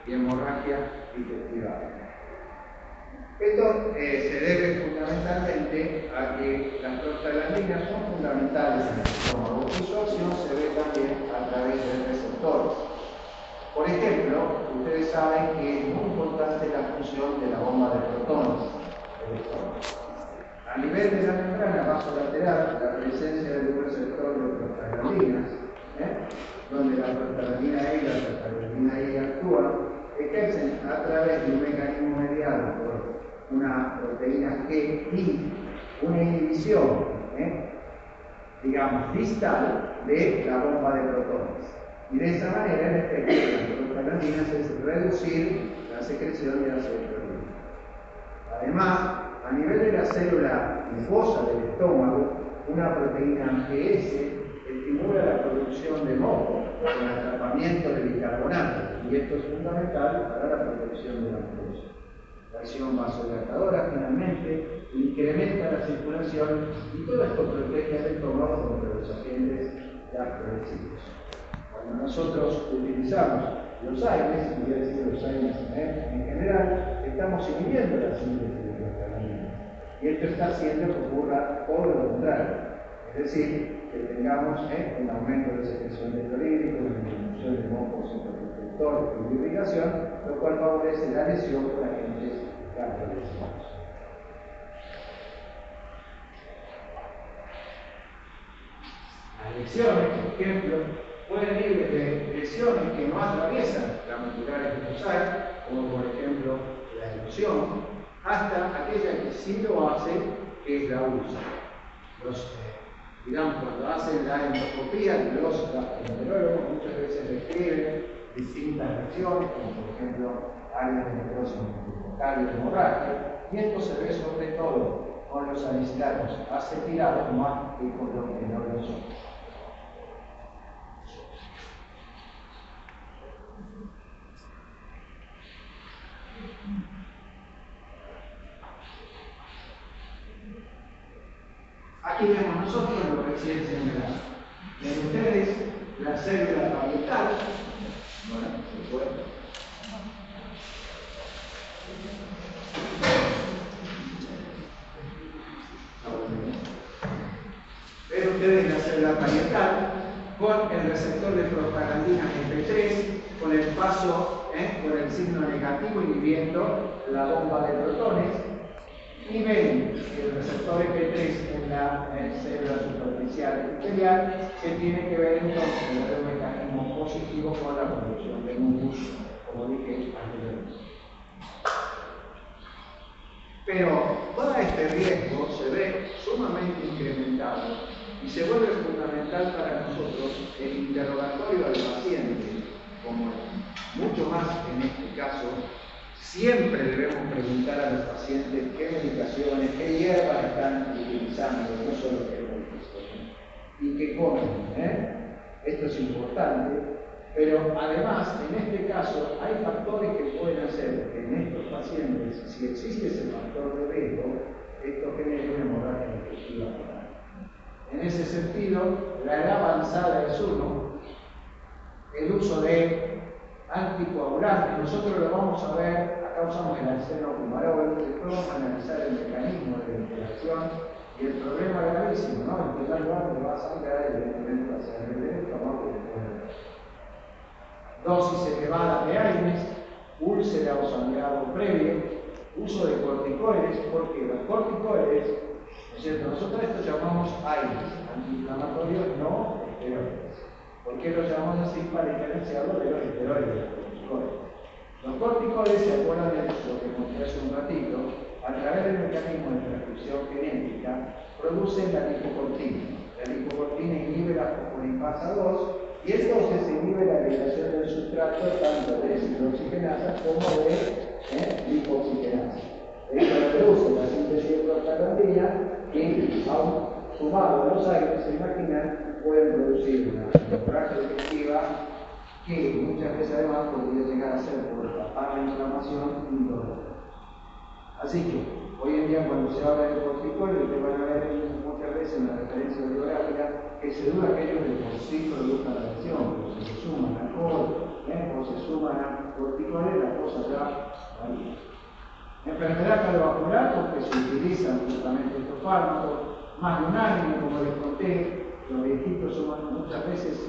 y hemorragia digestiva. Esto se debe fundamentalmente a que las prostaglandinas son fundamentales en el estómago y su acción se ve también a través del receptor. Por ejemplo, ustedes saben que es muy importante la función de la bomba de protones del estómago. A nivel de la membrana vasolateral, la presencia de un receptor de prostaglandinas, donde la prostaglandina E y la prostaglandina I actúan, ejercen a través de un mecanismo mediado por una proteína G una inhibición, digamos, distal de la bomba de protones. Y de esa manera, el efecto de las prostaglandinas es reducir la secreción de ácido clorhídrico. Además, a nivel de la célula mucosa del estómago, una proteína GS estimula la producción de moco con el atrapamiento de bicarbonato, y esto es fundamental para la protección de la mucosa. La acción vasodilatadora finalmente incrementa la circulación, y todo esto protege al estómago contra los agentes gastroenteritis. Cuando nosotros utilizamos los AINES, y voy a decir los AINES en general, estamos inhibiendo la síntesis de prostaglandinas. Y esto está haciendo que ocurra todo lo contrario. Es decir, que tengamos un aumento de secreción de clorhídrico, una disminución de mocos protector y de irrigación, lo cual favorece la lesión por agentes gastroenteritis. Las lesiones, por ejemplo, pueden ir desde lesiones que no atraviesan la muscular espinosa, como por ejemplo la erosión, hasta aquella que sí lo hace, que es la USA. Digamos, cuando hacen la endoscopía, los gastroenterólogos muchas veces describen distintas lesiones, como por ejemplo áreas de necrosis multifocal y hemorragia, y esto se ve sobre todo con los salicilatos acetilados más que con los que no lo son. Aquí vemos nosotros lo que recién señalado. Ven ustedes la célula parietal. Bueno, se puede. Ven ustedes la célula parietal con el receptor de prostaglandina F3, con el paso con el signo negativo inhibiendo la bomba de protones. Y ven el receptor F3 en la célula superficial epitelial, que tiene que ver entonces con el mecanismo positivo con la producción de mucus, como dije anteriormente. Pero todo este riesgo se ve sumamente incrementado y se vuelve fundamental para nosotros el interrogatorio al paciente, como mucho más en este caso. Siempre debemos preguntar a los pacientes qué medicaciones, qué hierbas están utilizando, no solo qué medicaciones, y qué comen. Esto es importante, pero además, en este caso, hay factores que pueden hacer que en estos pacientes, si existe ese factor de riesgo, esto genere una hemorragia digestiva total. En ese sentido, la edad avanzada es uno, el uso de anticoagulantes, nosotros lo vamos a ver, acá usamos el acenofumarol, después vamos a analizar el mecanismo de ventilación y el problema gravísimo, ¿no? En primer lugar, le va a sangrar evidentemente va a ser el estómago y después dosis elevadas de AINES, úlcera o sangrado previo, uso de corticoides, porque los corticoides, ¿no es cierto? Nosotros esto llamamos AINES, antiinflamatorios no esteroides. ¿Por qué lo llamamos así? Para diferenciarlo de los esteroides, los corticoides. Los corticoides, se acuerdan de lo que mostré hace un ratito, a través del mecanismo de transcripción genética, producen la lipocortina. La lipocortina inhibe la fosfolipasa 2 y entonces se inhibe la liberación del sustrato tanto de deshidroxigenasa como de lipoxigenasa. Esto reduce la síntesis de prostaglandina y, aún sumado a los aires, se imaginan, pueden producir una hemorragia digestiva que muchas veces además podría llegar a ser por tapar la inflamación indolora. Así que, hoy en día cuando se habla de corticoides, ustedes van a ver muchas veces en la referencia bibliográfica que se duda que ellos de por sí produzcan la lesión, pero si se suman alcohol o se suman a corticoides, la cosa ya varía. Enfermedad cardiovascular, porque se utilizan justamente estos fármacos, más de un año, como les conté, los viejitos muchas veces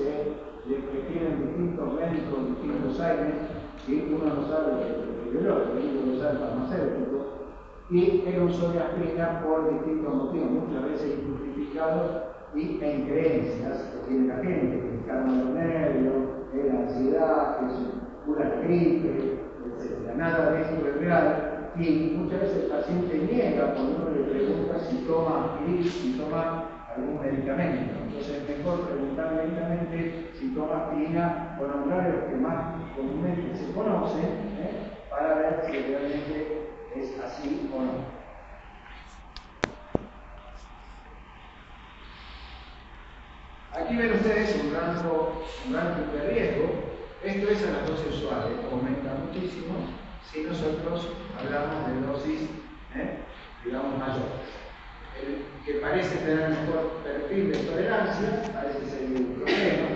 les prefieren distintos médicos, distintos AINES, y uno no sabe el otro, uno no sabe el farmacéutico, y el uso de aspirina por distintos motivos, muchas veces injustificados y en creencias que tiene la gente, que es calma los nervios, que la ansiedad, que es una gripe, etc. Nada de esto es real. Y muchas veces el paciente niega cuando uno le pregunta si toma aspirina, si toma algún medicamento. Entonces es mejor preguntar directamente si toma aspirina o nombrar los que más comúnmente se conocen, para ver si realmente es así o no. Aquí ven ustedes un rango de riesgo. Esto es a las dosis usuales, aumenta muchísimo si nosotros hablamos de dosis, digamos, mayores. El que parece tener mejor perfil de tolerancia parece ser el ibuprofeno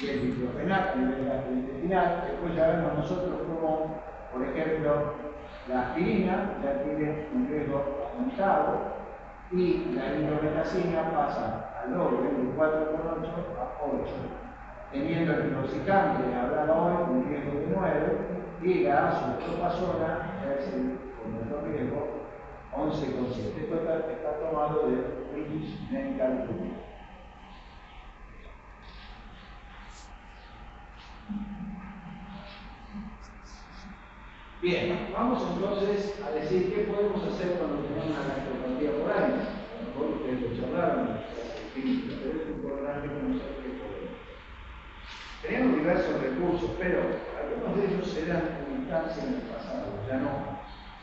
y el diclofenac a nivel gastrointestinal. Después ya vemos nosotros como, por ejemplo, la aspirina ya tiene un riesgo aumentado y la eritrometacina pasa al doble, de 4 por 8 a 8. Teniendo el piroxicam, que hablaba hoy, un riesgo de 9, y la azopropazona es el con riesgo 11,7. Esto está tomado de British Medical Journal. Bien, vamos entonces a decir qué podemos hacer cuando tenemos una gastropatía por años. A lo mejor ustedes lo charlaron, pero es importante conocer qué podemos. Tenemos diversos recursos, pero algunos de ellos eran una instancia en el pasado, ya no.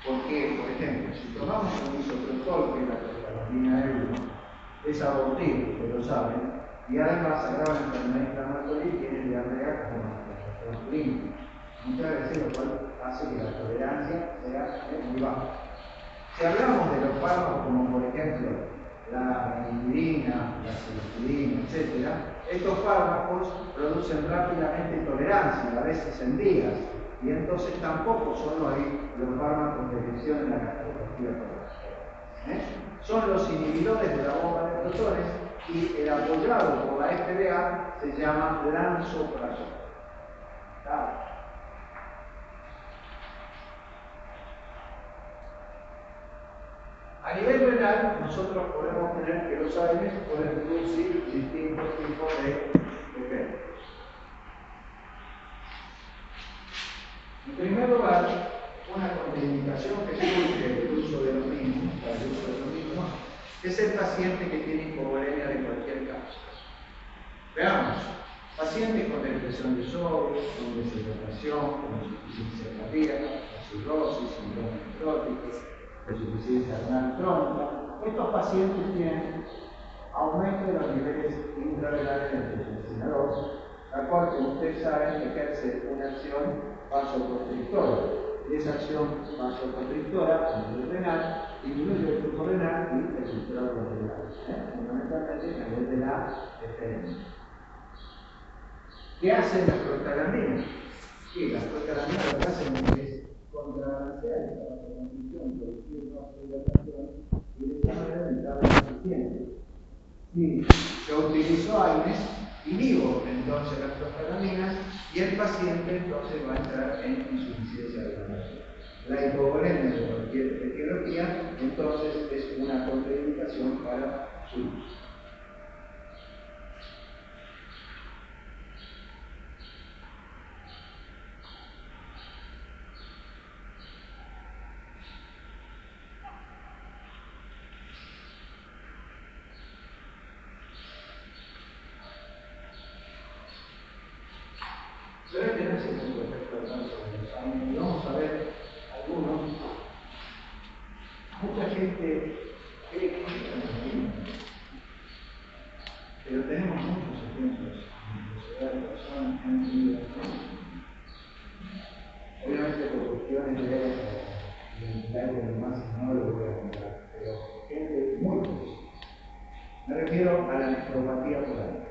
Porque, por ejemplo, si tomamos un isoprostol, que es la prostaglandina E1, es abortivo, ustedes lo saben, y además agrava la enfermedad inflamatoria y tiene diarrea como la insulina. Muchas veces, lo cual hace que la tolerancia sea muy baja. Si hablamos de los fármacos como por ejemplo la vanillidina, la celostirina, etc., estos fármacos producen rápidamente tolerancia, a veces en días, y entonces tampoco son los fármacos de elección en la gastropatía crónica. Son los inhibidores de la bomba de protones y el apoyado por la FDA se llama lansoprazol. A nivel renal, nosotros podemos tener que los AINES pueden producir distintos tipos de efectos. En primer lugar, una contraindicación que surge del uso de los mismos, es el paciente que tiene hipovolemia de cualquier causa. Veamos, pacientes con depresión de sodio, con deshidratación, con insuficiencia cardíaca, con cirrosis, síndrome nefrótico, insuficiencia renal crónica. Estos pacientes tienen aumento de los niveles intrarenales de angiotensina-2, la cual, como ustedes saben, ejerce una acción vasoconstrictora. Y esa acción vasoconstrictora a nivel renal disminuye el flujo renal y el filtrado renal, fundamentalmente a nivel de la defensa. ¿Qué hacen las prostaglandinas? Sí, las prostaglandinas lo que hacen es contrabalancear esta vasoconstricción, producir vasodilatación y de esta manera evitar la insuficiencia. Si se utilizó AINES, inhibo entonces las prostaglandinas y el paciente entonces va a entrar en insuficiencia renal. La hipovolemia de cualquier etiología entonces es una contraindicación para su uso. Debe tenerse un efecto de tanto de los años. Y vamos a ver algunos. Mucha gente cree que es pero tenemos muchos ejemplos en la sociedad de personas que han tenido obviamente por cuestiones de identidad y demás no lo voy a contar, pero gente muy conocida. Me refiero a la nefropatía por año.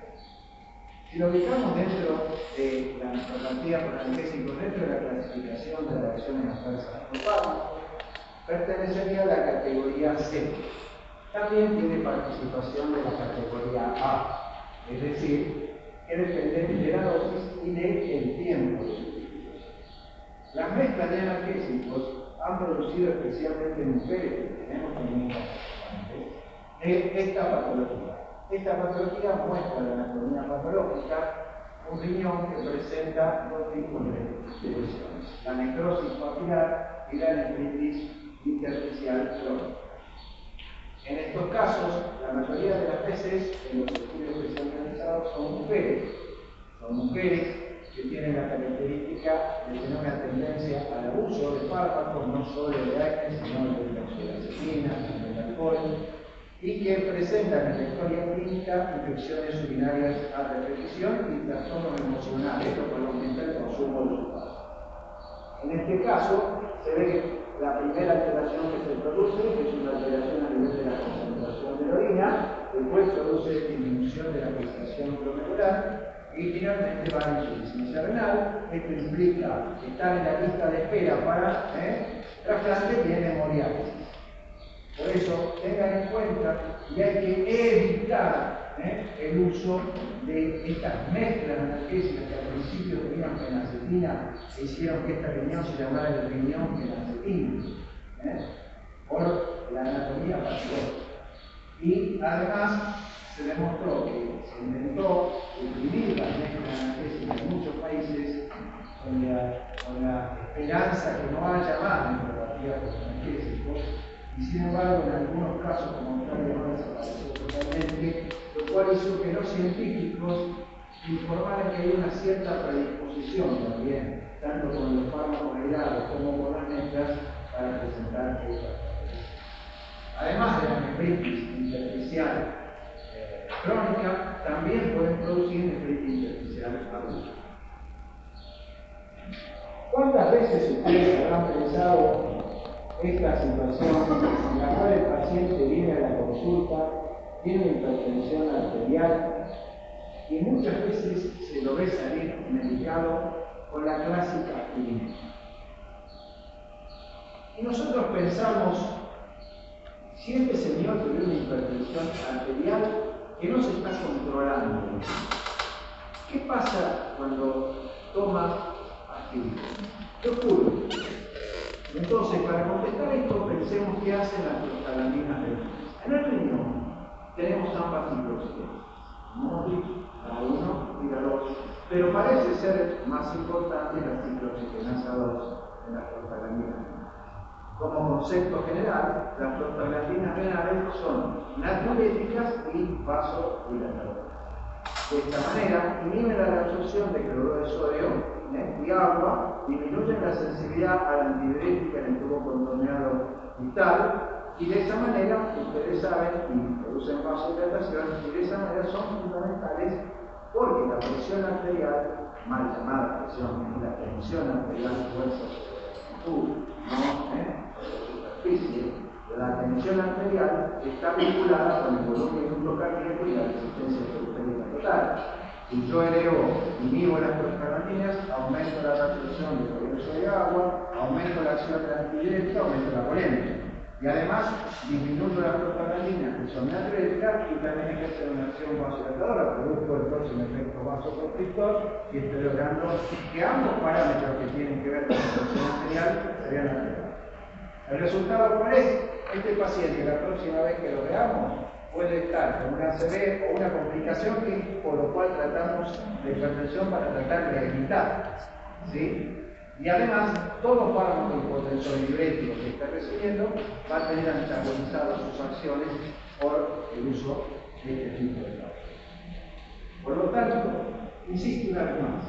Si lo ubicamos dentro de la nefropatía por analgésico, dentro de la clasificación de reacciones adversas por fármacos, pertenecería a la categoría C. También tiene participación de la categoría A, es decir, que depende de la dosis y del tiempo de utilización. Las mezclas de analgésicos han producido especialmente en mujeres que tenemos tenido esta patología. Esta patología muestra la anatomía patológica, un riñón que presenta dos tipos de lesiones, la necrosis papilar y la nefritis intersticial crónica. En estos casos, la mayoría de las veces, en los estudios que se han realizado, son mujeres que tienen la característica de tener una tendencia al abuso de fármacos, no solo de AINES, sino de toxilacetina, del alcohol, y que presentan en la historia clínica infecciones urinarias a repetición y trastornos emocionales, lo cual aumenta el consumo de los fármacos. En este caso, se ve que la primera alteración que se produce es una alteración a nivel de la concentración de la orina, después produce disminución de la prestación glomerular y finalmente va a la insuficiencia renal. Esto implica estar en la lista de espera para trasplante y en hemodiálisis. Por eso, tengan en cuenta y hay que evitar el uso de estas mezclas analgésicas que al principio tenían fenacetina e hicieron que esta riñón se llamara el riñón fenacetina, por la anatomía patológica. Y además se demostró que se intentó imprimir las mezclas analgésicas en muchos países con la espera esperanza que no haya más neuropatías por analgésicos, y sin embargo en algunos casos como tal no desapareció totalmente, lo cual hizo que los científicos informaran que hay una cierta predisposición también, tanto con los fármacos aislados como con las mezclas, para presentar estas patologías. Además de la nefritis intersticial crónica, también pueden producir nefritis intersticial aguda. ¿Cuántas veces ustedes habrán pensado esta situación en la cual el paciente viene a la consulta, tiene hipertensión arterial y muchas veces se lo ve salir medicado con la clásica aspirina? Y nosotros pensamos, si este señor tiene una hipertensión arterial que no se está controlando, ¿qué pasa cuando toma aspirina? ¿Qué ocurre? Entonces, para contestar esto, pensemos qué hacen las prostaglandinas renales. En el riñón tenemos ambas ciclocinas, como hemos dicho, la 1 y la 2, pero parece ser más importante la ciclooxigenasa 2 en las prostaglandinas renales. Como concepto general, las prostaglandinas renales son natriuréticas y vasodilatadoras. De esta manera, inhiben la absorción de cloruro de sodio y agua, disminuyen la sensibilidad a la antidiurética en el tubo contorneado distal, y de esa manera, ustedes saben, y producen vasodilatación, y de esa manera son fundamentales porque la presión arterial, mal llamada presión, la tensión arterial, fuerza sobre la superficie, la tensión arterial está vinculada con el volumen intracardíaco y la resistencia periférica total. Si yo inhibo las prostaglandinas, aumento la absorción de cloruro de agua, aumento la acción antidiurética, aumento la polémica. Y además disminuyo las prostaglandinas que son natriuréticas y también ejercen una acción vasodilatadora, produzco el próximo efecto vasoconstrictor, y estoy logrando que ambos parámetros que tienen que ver con la presión arterial sean alterados. ¿El resultado cuál es? Este paciente, la próxima vez que lo veamos, puede estar con una ACV o una complicación por lo cual tratamos de hipertensión para tratar de evitar, ¿sí? Y además, todo fármaco hipotensor diurético que está recibiendo va a tener antagonizadas sus acciones por el uso de este tipo de fármacos. Por lo tanto, insisto una vez más,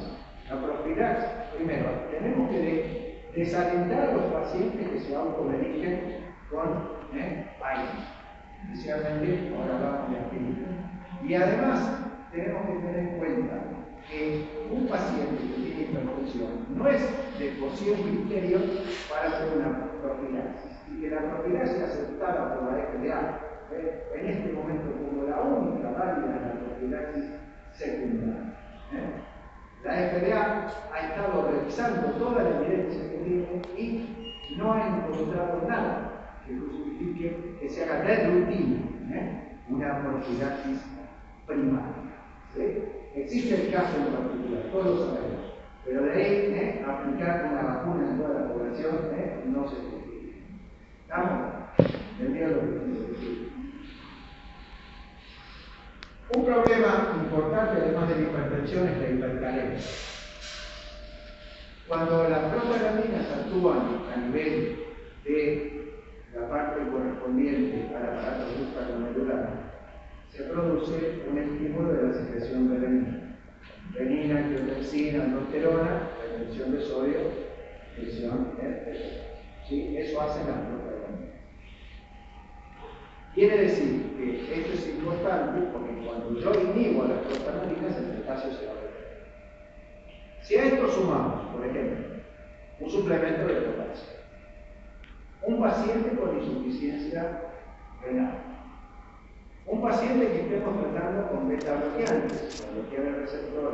la profilaxis, primero, tenemos que desalentar a los pacientes que se automediquen con AINES, especialmente ahora hablamos de aspirina. Y además, tenemos que tener en cuenta que un paciente que tiene hipertensión no es de por sí un criterio para hacer una profilaxis, y que la profilaxis aceptada por la FDA en este momento como la única válida de la profilaxis secundaria. La FDA ha estado revisando toda la evidencia que tiene y no ha encontrado nada que justifique que se haga de rutina una profilaxis primaria. ¿Sí? Existe el caso en particular, todos lo sabemos, pero de ahí aplicar una vacuna en toda la población no se justifica. ¿Estamos? ¿Entendieron lo que quiero decir? Un problema importante, además de la hipertensión, es la hipercalemia. Cuando las prostaglandinas actúan a nivel de la parte correspondiente al aparato supraglomerular, se produce un estímulo de la secreción de renina, angiotensina, aldosterona, retención de sodio, tensión, ¿sí? Eso hacen las prostaglandinas. Quiere decir que esto es importante porque cuando yo inhibo a las prostaglandinas, el cetáceo se va a retener. Si a esto sumamos, por ejemplo, un suplemento de potasio, un paciente con insuficiencia renal, un paciente que estemos tratando con beta-bloqueantes, para bloquear el receptor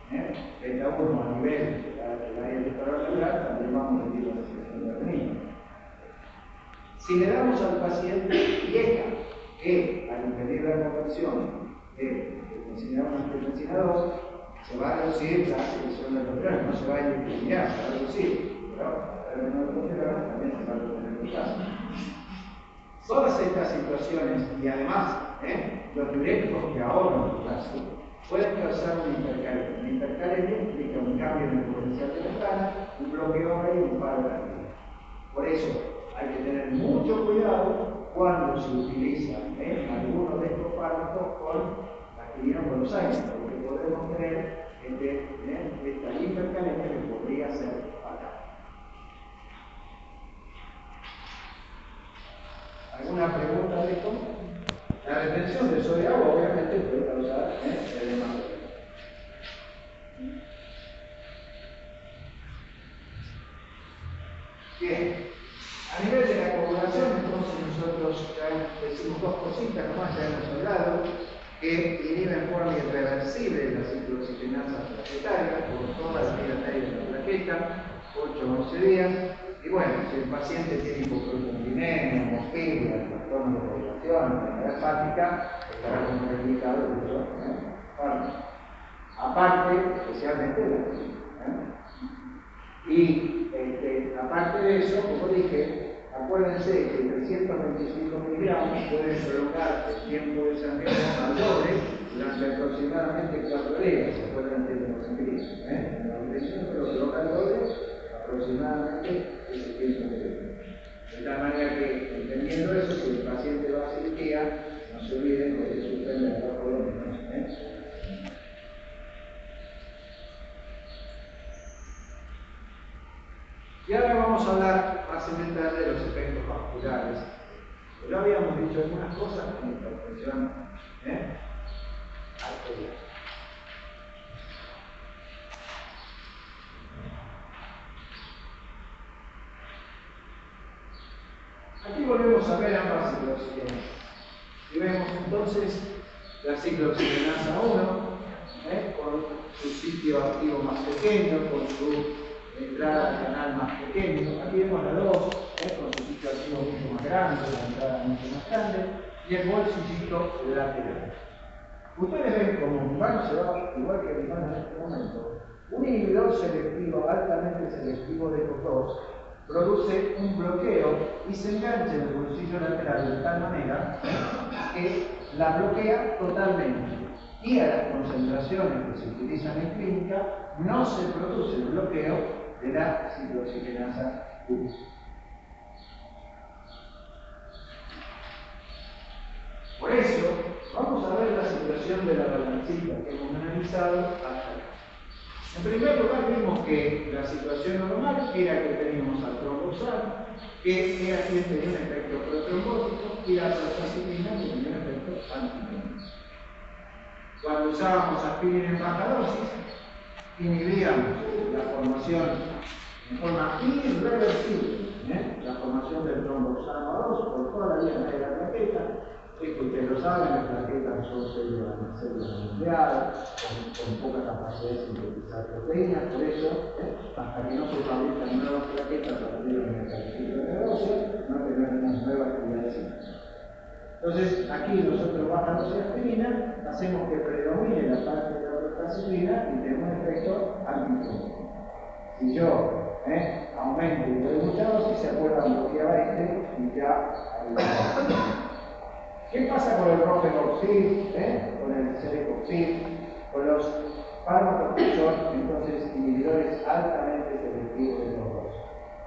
beta-1 a nivel del área suprarrenal, también vamos a medir la secreción de renina. Si le damos al paciente IECA, que al impedir la conversión de angiotensina 1 a angiotensina 2, se va a reducir la secreción de aldosterona, no se va a eliminar, se va a reducir, pero la aldosterona también se va a retener en caso. Todas estas situaciones, y además los diuréticos que ahorran potasio, pueden causar una hipercalemia. Una hipercalemia implica un cambio en el potencial de ventana, un bloqueo ahí y un paro de la actividad. Por eso hay que tener mucho cuidado cuando se utiliza alguno de estos fármacos con la actividad en Buenos Aires, porque podemos tener esta hipercalemia que podría ser fatal. ¿Alguna pregunta de esto? La retención de sodio de agua obviamente puede causar edema. Bien, a nivel de la coagulación, entonces nosotros ya decimos dos cositas nomás, ya hemos hablado, que inhibe en forma irreversible la ciclooxigenasa plaquetaria por toda la vida media de la plaqueta, 8 o 11 días. Y bueno, si el paciente tiene hipoproteinemia, hemofilia, trastorno de coagulación, enfermedad hepática, estará contraindicado el uso de fármacos. Aparte, especialmente la y aparte de eso, como dije, acuérdense que 325 miligramos pueden prolongar el tiempo de sangrado al doble durante aproximadamente 4 días. ¿Se acuerdan de los sanguíneos? En la dirección, pero prolonga al doble aproximadamente ese tiempo de tiempo. De tal manera que, entendiendo eso, si el paciente va a cirugía, no se olviden que se suspende el trabajo de menos. Y ahora vamos a hablar más en detalle de los efectos vasculares. Ya habíamos dicho algunas cosas con hipertensión arterial. Aquí volvemos a ver ambas ciclooxigenasas. Y vemos entonces la ciclooxigenasa 1, con su sitio activo más pequeño, con su entrada al canal más pequeño. Aquí vemos la 2, con su sitio activo mucho más grande, la entrada mucho más grande, y el bolsillito lateral. Ustedes ven como mi mano se va, igual que mi mano en este momento, un inhibidor selectivo, altamente selectivo de estos dos, produce un bloqueo y se engancha en el bolsillo lateral de tal manera que la bloquea totalmente. Y a las concentraciones que se utilizan en clínica no se produce el bloqueo de la ciclooxigenasa 1. Por eso, vamos a ver la situación de la balancita que hemos analizado hasta acá. En primer lugar, vimos que la situación normal era que teníamos al tromboxano, que era quien tenía un efecto protrombótico, y la prostacyclina que tenía un efecto antitrombótico. Cuando usábamos aspirina en baja dosis, inhibíamos la formación en forma irreversible, la formación del tromboxano 2 por toda la vía de la plaqueta. Esto ustedes lo saben, las plaquetas son células nucleares, con poca capacidad de sintetizar proteínas, por eso, hasta que no se fabrican nuevas plaquetas a partir de la característica ósea, no tenemos nueva actividad de síntesis. Entonces, aquí nosotros bajamos la aspirina, hacemos que predomine la parte de la prostacyclina y tenemos un efecto antitrombótico. Si yo aumento y doy mucha dosis, se acuerdan bloquear y ya hay. ¿Qué pasa con el rofecoxib, con el celecoxib, con los fármacos que son entonces inhibidores altamente selectivos de los dos?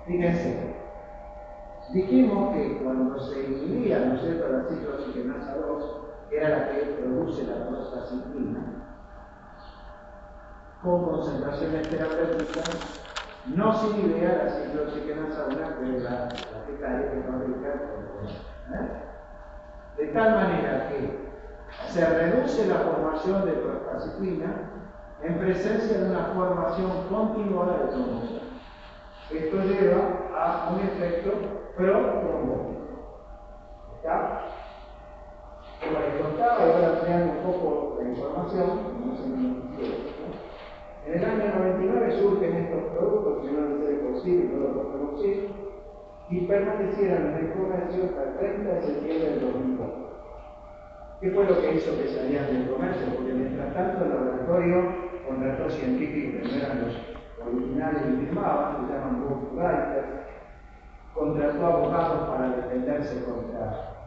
Fíjense, dijimos que cuando se inhibía, ¿no es cierto?, la ciclooxigenasa 2, que era la que produce la prostacyclina, con concentraciones terapéuticas, no se inhibía la ciclooxigenasa 1, que es la plaquetaria que fabrica el tromboxano. De tal manera que se reduce la formación de prostacyclina en presencia de una formación continuada de tromboxano. Esto lleva a un efecto protrombótico. ¿Está? Como les contaba, y ahora ampliando un poco la información, no se me entiende, en el año 99 surgen estos productos, que no el celecoxib y todo el rofecoxib, y permanecieron en el comercio hasta el 30 de septiembre del 2004. ¿Qué fue lo que hizo que salieran del comercio? Porque mientras tanto el laboratorio contrató científicos que no eran los originales y firmaban, se llaman ghostwriters, contrató abogados para defenderse contra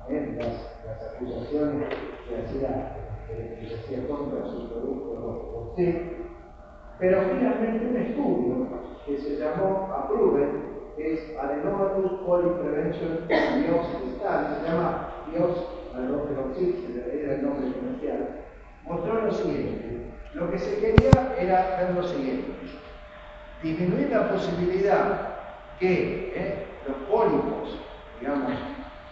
las acusaciones que hacía contra su producto, Pero finalmente un estudio que se llamó APPROVED, que es Adenomatous Polyprevention Bios Study, se llama Bios Aldosteroxid, era el nombre comercial, mostró lo siguiente. Lo que se quería era ver lo siguiente: disminuir la posibilidad que los pólipos, digamos,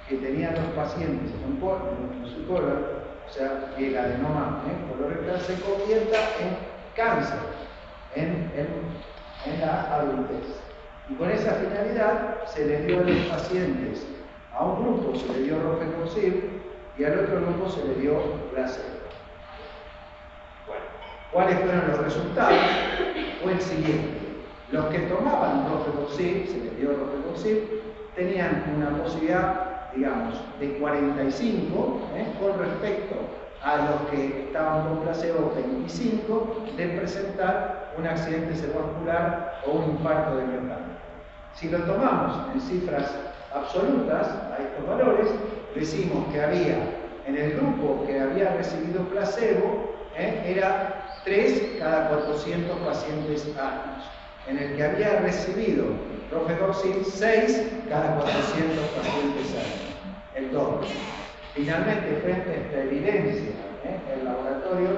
que tenían los pacientes en su colon, o sea, que el adenoma colorectal se convierta en cáncer en la adultez. Y con esa finalidad se le dio a los pacientes, a un grupo se le dio rofecoxib y al otro grupo se le dio placebo. Bueno, ¿cuáles fueron los resultados? Fue el siguiente: los que tomaban rofecoxib, se les dio rofecoxib, tenían una posibilidad, digamos, de 45 con respecto a los que estaban con placebo, 25, de presentar un accidente cerebrovascular o un infarto de miocardio. Si lo tomamos en cifras absolutas a estos valores, decimos que había en el grupo que había recibido placebo, era 3 cada 400 pacientes años. En el que había recibido rofecoxib, 6 cada 400 pacientes años. El doble. Finalmente, frente a esta evidencia, el laboratorio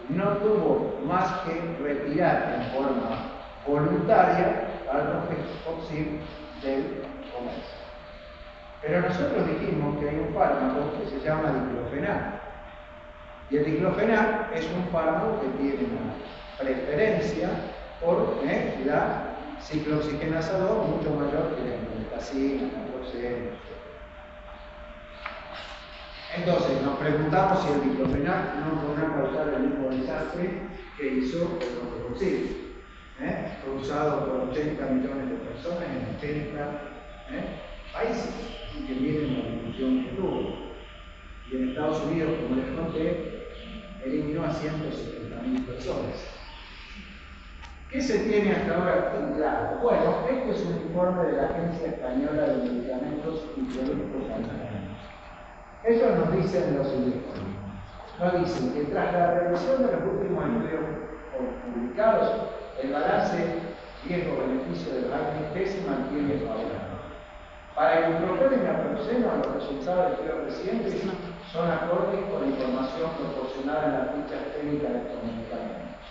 no tuvo más que retirar en forma voluntaria al rofecoxib del comercio. Pero nosotros dijimos que hay un fármaco que se llama diclofenac. Y el diclofenac es un fármaco que tiene una preferencia por la ciclooxigenasa 2 mucho mayor que la endometacina, la naproxeno. Entonces nos preguntamos si el diclofenac no podrá causar el mismo desastre que hizo el rofecoxib. Fue usado por 80 millones de personas en 80 países, y que viene la discusión que tuvo. Y en Estados Unidos, como les conté, eliminó a 170.000 personas. ¿Qué se tiene hasta ahora claro? Bueno, este es un informe de la Agencia Española de Medicamentos y Productos Sanitarios. Ellos nos dicen lo siguiente: nos dicen que tras la revisión de los últimos estudios publicados, el balance riesgo-beneficio de los ARNI se mantiene favorable. Para el ibuprofeno y naproxeno, los resultados de estudios recientes son acordes con la información proporcionada en las fichas técnicas de estos medicamentos.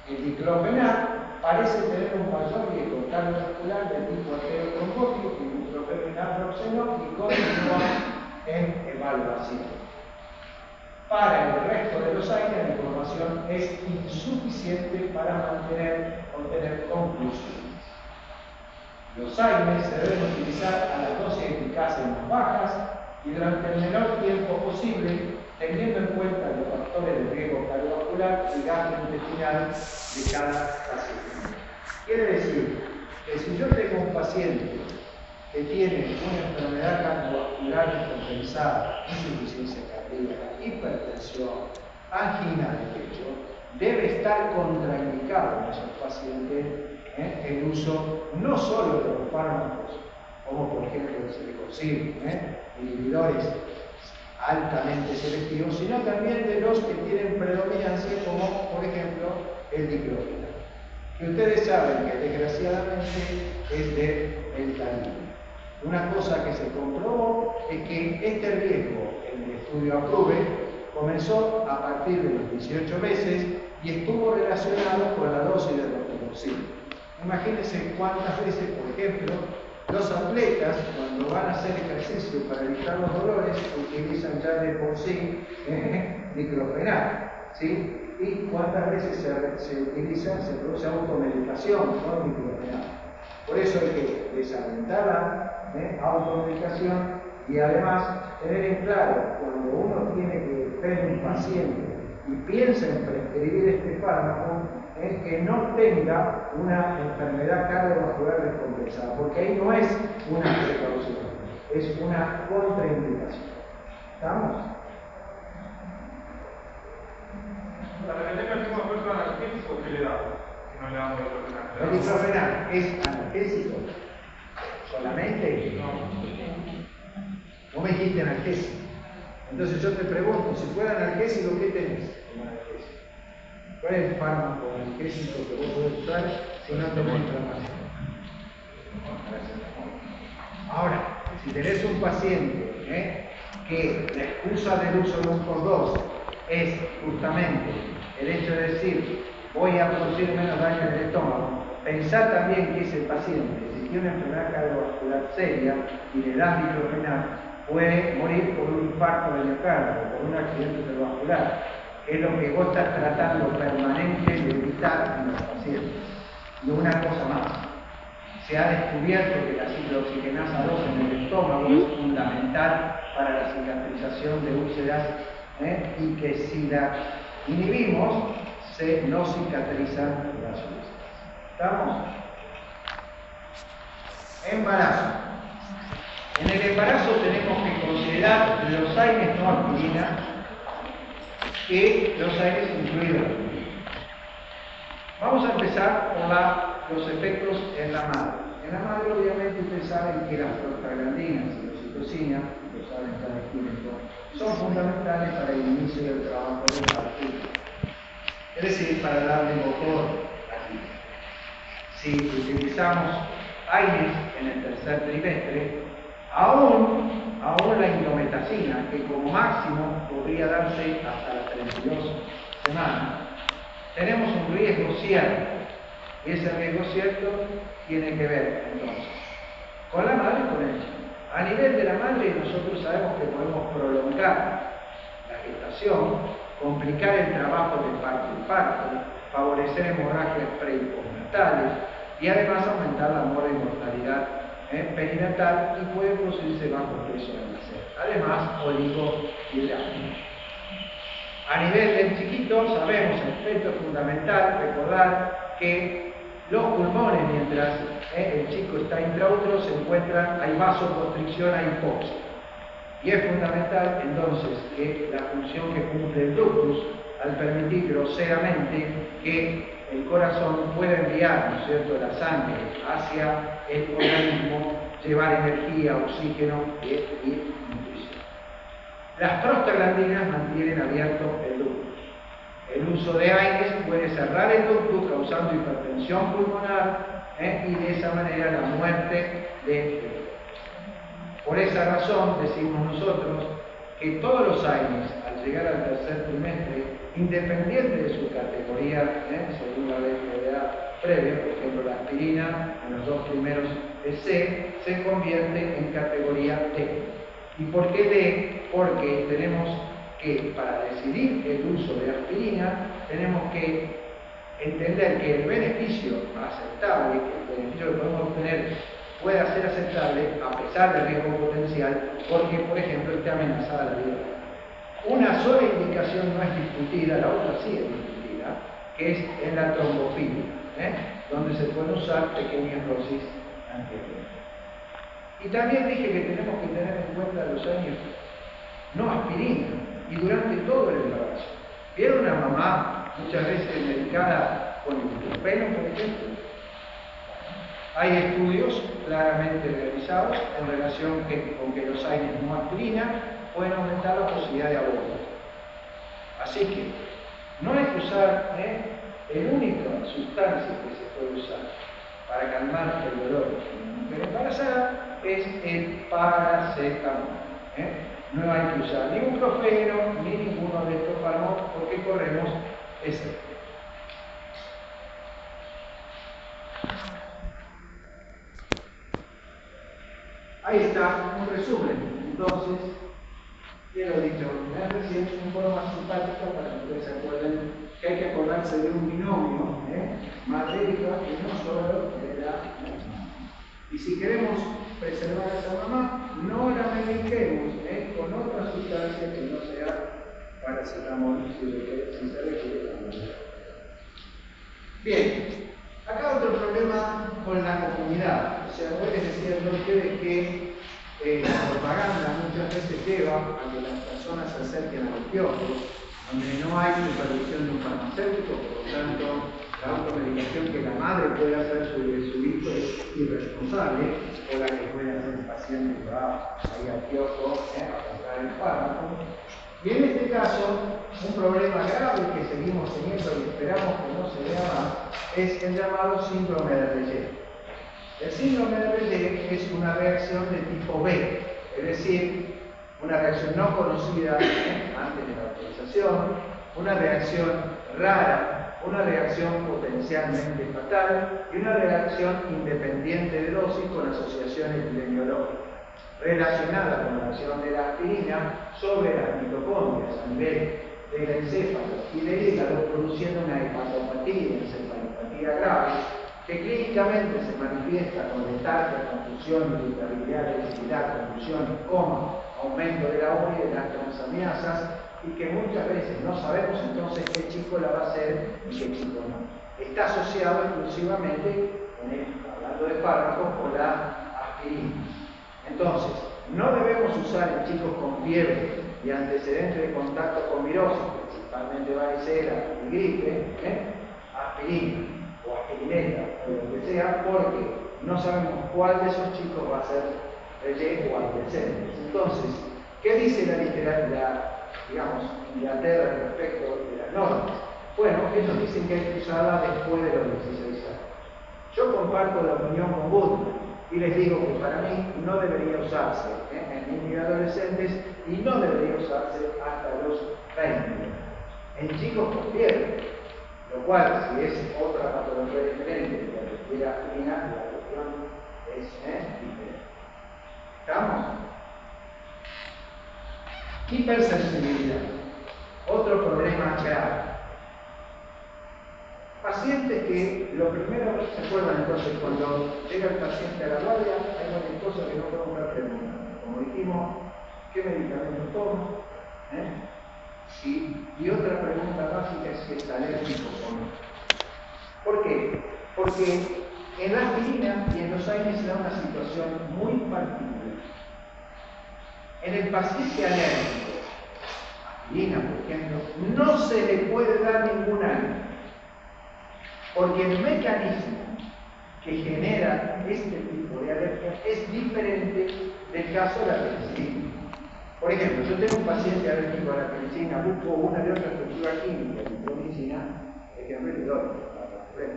El diclofenac parece tener un mayor riesgo cardiovascular de tipo arteriotrombótico que el ibuprofeno y naproxeno y continúa en evaluación. Para el resto de los años, la información es insuficiente para obtener conclusiones. Los AINES se deben utilizar a las dosis eficaces más bajas y durante el menor tiempo posible, teniendo en cuenta los factores de riesgo cardiovascular y gastrointestinal de cada paciente. Quiere decir que si yo tengo un paciente que tiene una enfermedad cardiovascular descompensada, insuficiencia cardíaca, hipertensión, angina de pecho, debe estar contraindicado en esos pacientes el uso no solo de los fármacos, como por ejemplo el celecoxib, inhibidores altamente selectivos, sino también de los que tienen predominancia, como por ejemplo el diclofenac, que ustedes saben que desgraciadamente es del talino. Una cosa que se comprobó es que este riesgo en el estudio APPROVED comenzó a partir de los 18 meses y estuvo relacionado con la dosis de rofecoxib. Imagínense cuántas veces, por ejemplo, los atletas, cuando van a hacer ejercicio para evitar los dolores, utilizan ya de por sí diclofenac, ¿sí? Y cuántas veces se produce automedicación con diclofenac. Por eso hay que desalentar la automedicación y además tener en claro, cuando uno tiene que ver un paciente y piensa en prescribir este fármaco, es que no tenga una enfermedad cardiovascular descompensada, porque ahí no es una precaución, es una contraindicación. ¿Estamos? Para que tenga el mismo efecto analgésico que le da, que no le damos diclofenac. El diclofenac es analgésico solamente. No me dijiste analgésico. Entonces yo te pregunto, si fuera analgésico, ¿qué tenés como analgésico? ¿Cuál es el fármaco analgésico que vos podés usar si no tenés inflamación? Ahora, si tenés un paciente que la excusa del uso de un por dos es justamente el hecho de decir voy a producir menos daño en el estómago, pensar también que ese paciente, si tiene una enfermedad cardiovascular seria y le da diclofenac, puede morir por un infarto de miocardio, por un accidente cerebrovascular, que es lo que vos estás tratando permanente de evitar en los pacientes. Y una cosa más. Se ha descubierto que la ciclooxigenasa 2 en el estómago es fundamental para la cicatrización de úlceras y que si la inhibimos, no cicatrizan las úlceras. ¿Estamos? Embarazo. En el embarazo tenemos que considerar los AINES no aspirina y los AINES incluidos. Vamos a empezar por los efectos en la madre. En la madre, obviamente, ustedes saben que las prostaglandinas y la oxitocina, lo saben cada químico, son fundamentales para el inicio del trabajo del parto. Es decir, para darle motor aquí. Si utilizamos AINES en el tercer trimestre, aún la indometacina, que como máximo podría darse hasta las 32 semanas, tenemos un riesgo cierto, y ese riesgo cierto tiene que ver, entonces, con la madre y con el chico. A nivel de la madre, nosotros sabemos que podemos prolongar la gestación, complicar el trabajo de parto y parto, favorecer hemorragias pre y postnatales, y además aumentar la mortalidad perinatal y puede producirse bajo peso al nacer. Además, oligohidratos. A nivel del chiquito, sabemos el efecto fundamental, recordar que los pulmones, mientras el chico está intraútero, se encuentran, hay vasoconstricción, hay hipoxia. Y es fundamental, entonces, que la función que cumple el ductus, al permitir groseramente que el corazón pueda enviar, ¿no es cierto?, la sangre hacia el organismo, llevar energía, oxígeno y nutrición. Las prostaglandinas mantienen abierto el ductus. El uso de AINES puede cerrar el ductus causando hipertensión pulmonar y de esa manera la muerte de. Por esa razón decimos nosotros que todos los AINES al llegar al tercer trimestre, independiente de su categoría, según la FDA previa, por ejemplo la aspirina en los 2 primeros es C, se convierte en categoría D. ¿Y por qué D? Porque tenemos que, para decidir el uso de aspirina, tenemos que entender que el beneficio aceptable, que el beneficio que podemos obtener pueda ser aceptable a pesar del riesgo potencial, porque, por ejemplo, esté amenazada la vida. Una sola indicación no es discutida, la otra sí es discutida, que es en la trombofilia, donde se pueden usar pequeñas dosis antibióticas. Y también dije que tenemos que tener en cuenta los años no aspirina y durante todo el embarazo. ¿Vieron una mamá muchas veces medicada con ibuprofeno, por ejemplo? Hay estudios claramente realizados en relación con que los AINES no aspirina pueden aumentar la posibilidad de aborto. Así que no hay que usar, la única sustancia que se puede usar para calmar el dolor en una mujer embarazada es el paracetamol. No hay que usar ni ibuprofeno ni ninguno de estos fármacos porque corremos ese riesgo. Ahí está un resumen. Entonces, ya lo he dicho recién, un poco más simpático para que ustedes se acuerden que hay que acordarse de un binomio matérico y no solo de la mamá. Y si queremos preservar a esa mamá, no la mediquemos con otra sustancia que no sea paracetamol, si se requiere también. Bien. Acá otro problema con la comunidad. O sea, hoy les decía yo a ustedes que la propaganda muchas veces lleva a que las personas se acerquen a los kioscos, donde no hay supervisión de un farmacéutico, por lo tanto, la automedicación que la madre puede hacer sobre su hijo es irresponsable, o la que puede hacer el paciente que va ahí al kiosco a comprar el fármaco. Y en este caso, un problema grave que seguimos teniendo y esperamos que no se vea más, es el llamado síndrome de Reye. El síndrome de Reye es una reacción de tipo B, es decir, una reacción no conocida antes de la autorización, una reacción rara, una reacción potencialmente fatal y una reacción independiente de dosis con asociación epidemiológica, relacionada con la acción de la aspirina sobre las mitocondrias a nivel del encéfalo y del hígado, produciendo una hepatopatía, encefalopatía grave, que clínicamente se manifiesta con letargia, confusión, irritabilidad, densidad, confusión, coma, aumento de la urea y de las transaminasas, y que muchas veces no sabemos entonces qué chico la va a hacer y qué chico no. Está asociado exclusivamente, hablando de fármacos, con la aspirina. Entonces, no debemos usar en chicos con fiebre y antecedentes de contacto con virosis, principalmente varicela y gripe, aspirina o aspirineta o lo que sea, porque no sabemos cuál de esos chicos va a ser Reye o adolescentes. Entonces, ¿qué dice la literatura, digamos, Inglaterra respecto de las normas? Bueno, ellos dicen que hay que usarla después de los 16 años. Yo comparto la opinión con Goodman y les digo que para mí no debería usarse en niños y adolescentes y no debería usarse hasta los 20. En chicos con fiebre, lo cual, si es otra patología diferente que requiere aspirina, la cuestión es diferente. ¿Estamos? Hipersensibilidad. Otro problema grave. Pacientes que lo primero, ¿se acuerdan entonces cuando llega el paciente a la guardia? Hay varias cosas que no podemos estar preguntando. Como dijimos, ¿qué medicamento toma? Y otra pregunta básica es si es alérgico o no. ¿Por qué? Porque en la aspirina y en los AINES se da una situación muy particular. En el paciente alérgico, aspirina por ejemplo, no se le puede dar ningún AINE. Porque el mecanismo que genera este tipo de alergia es diferente del caso de la penicilina. Por ejemplo, yo tengo un paciente alérgico a la penicilina, busco una de otra estructura química de penicilina, ejemplo, le doy para la prueba.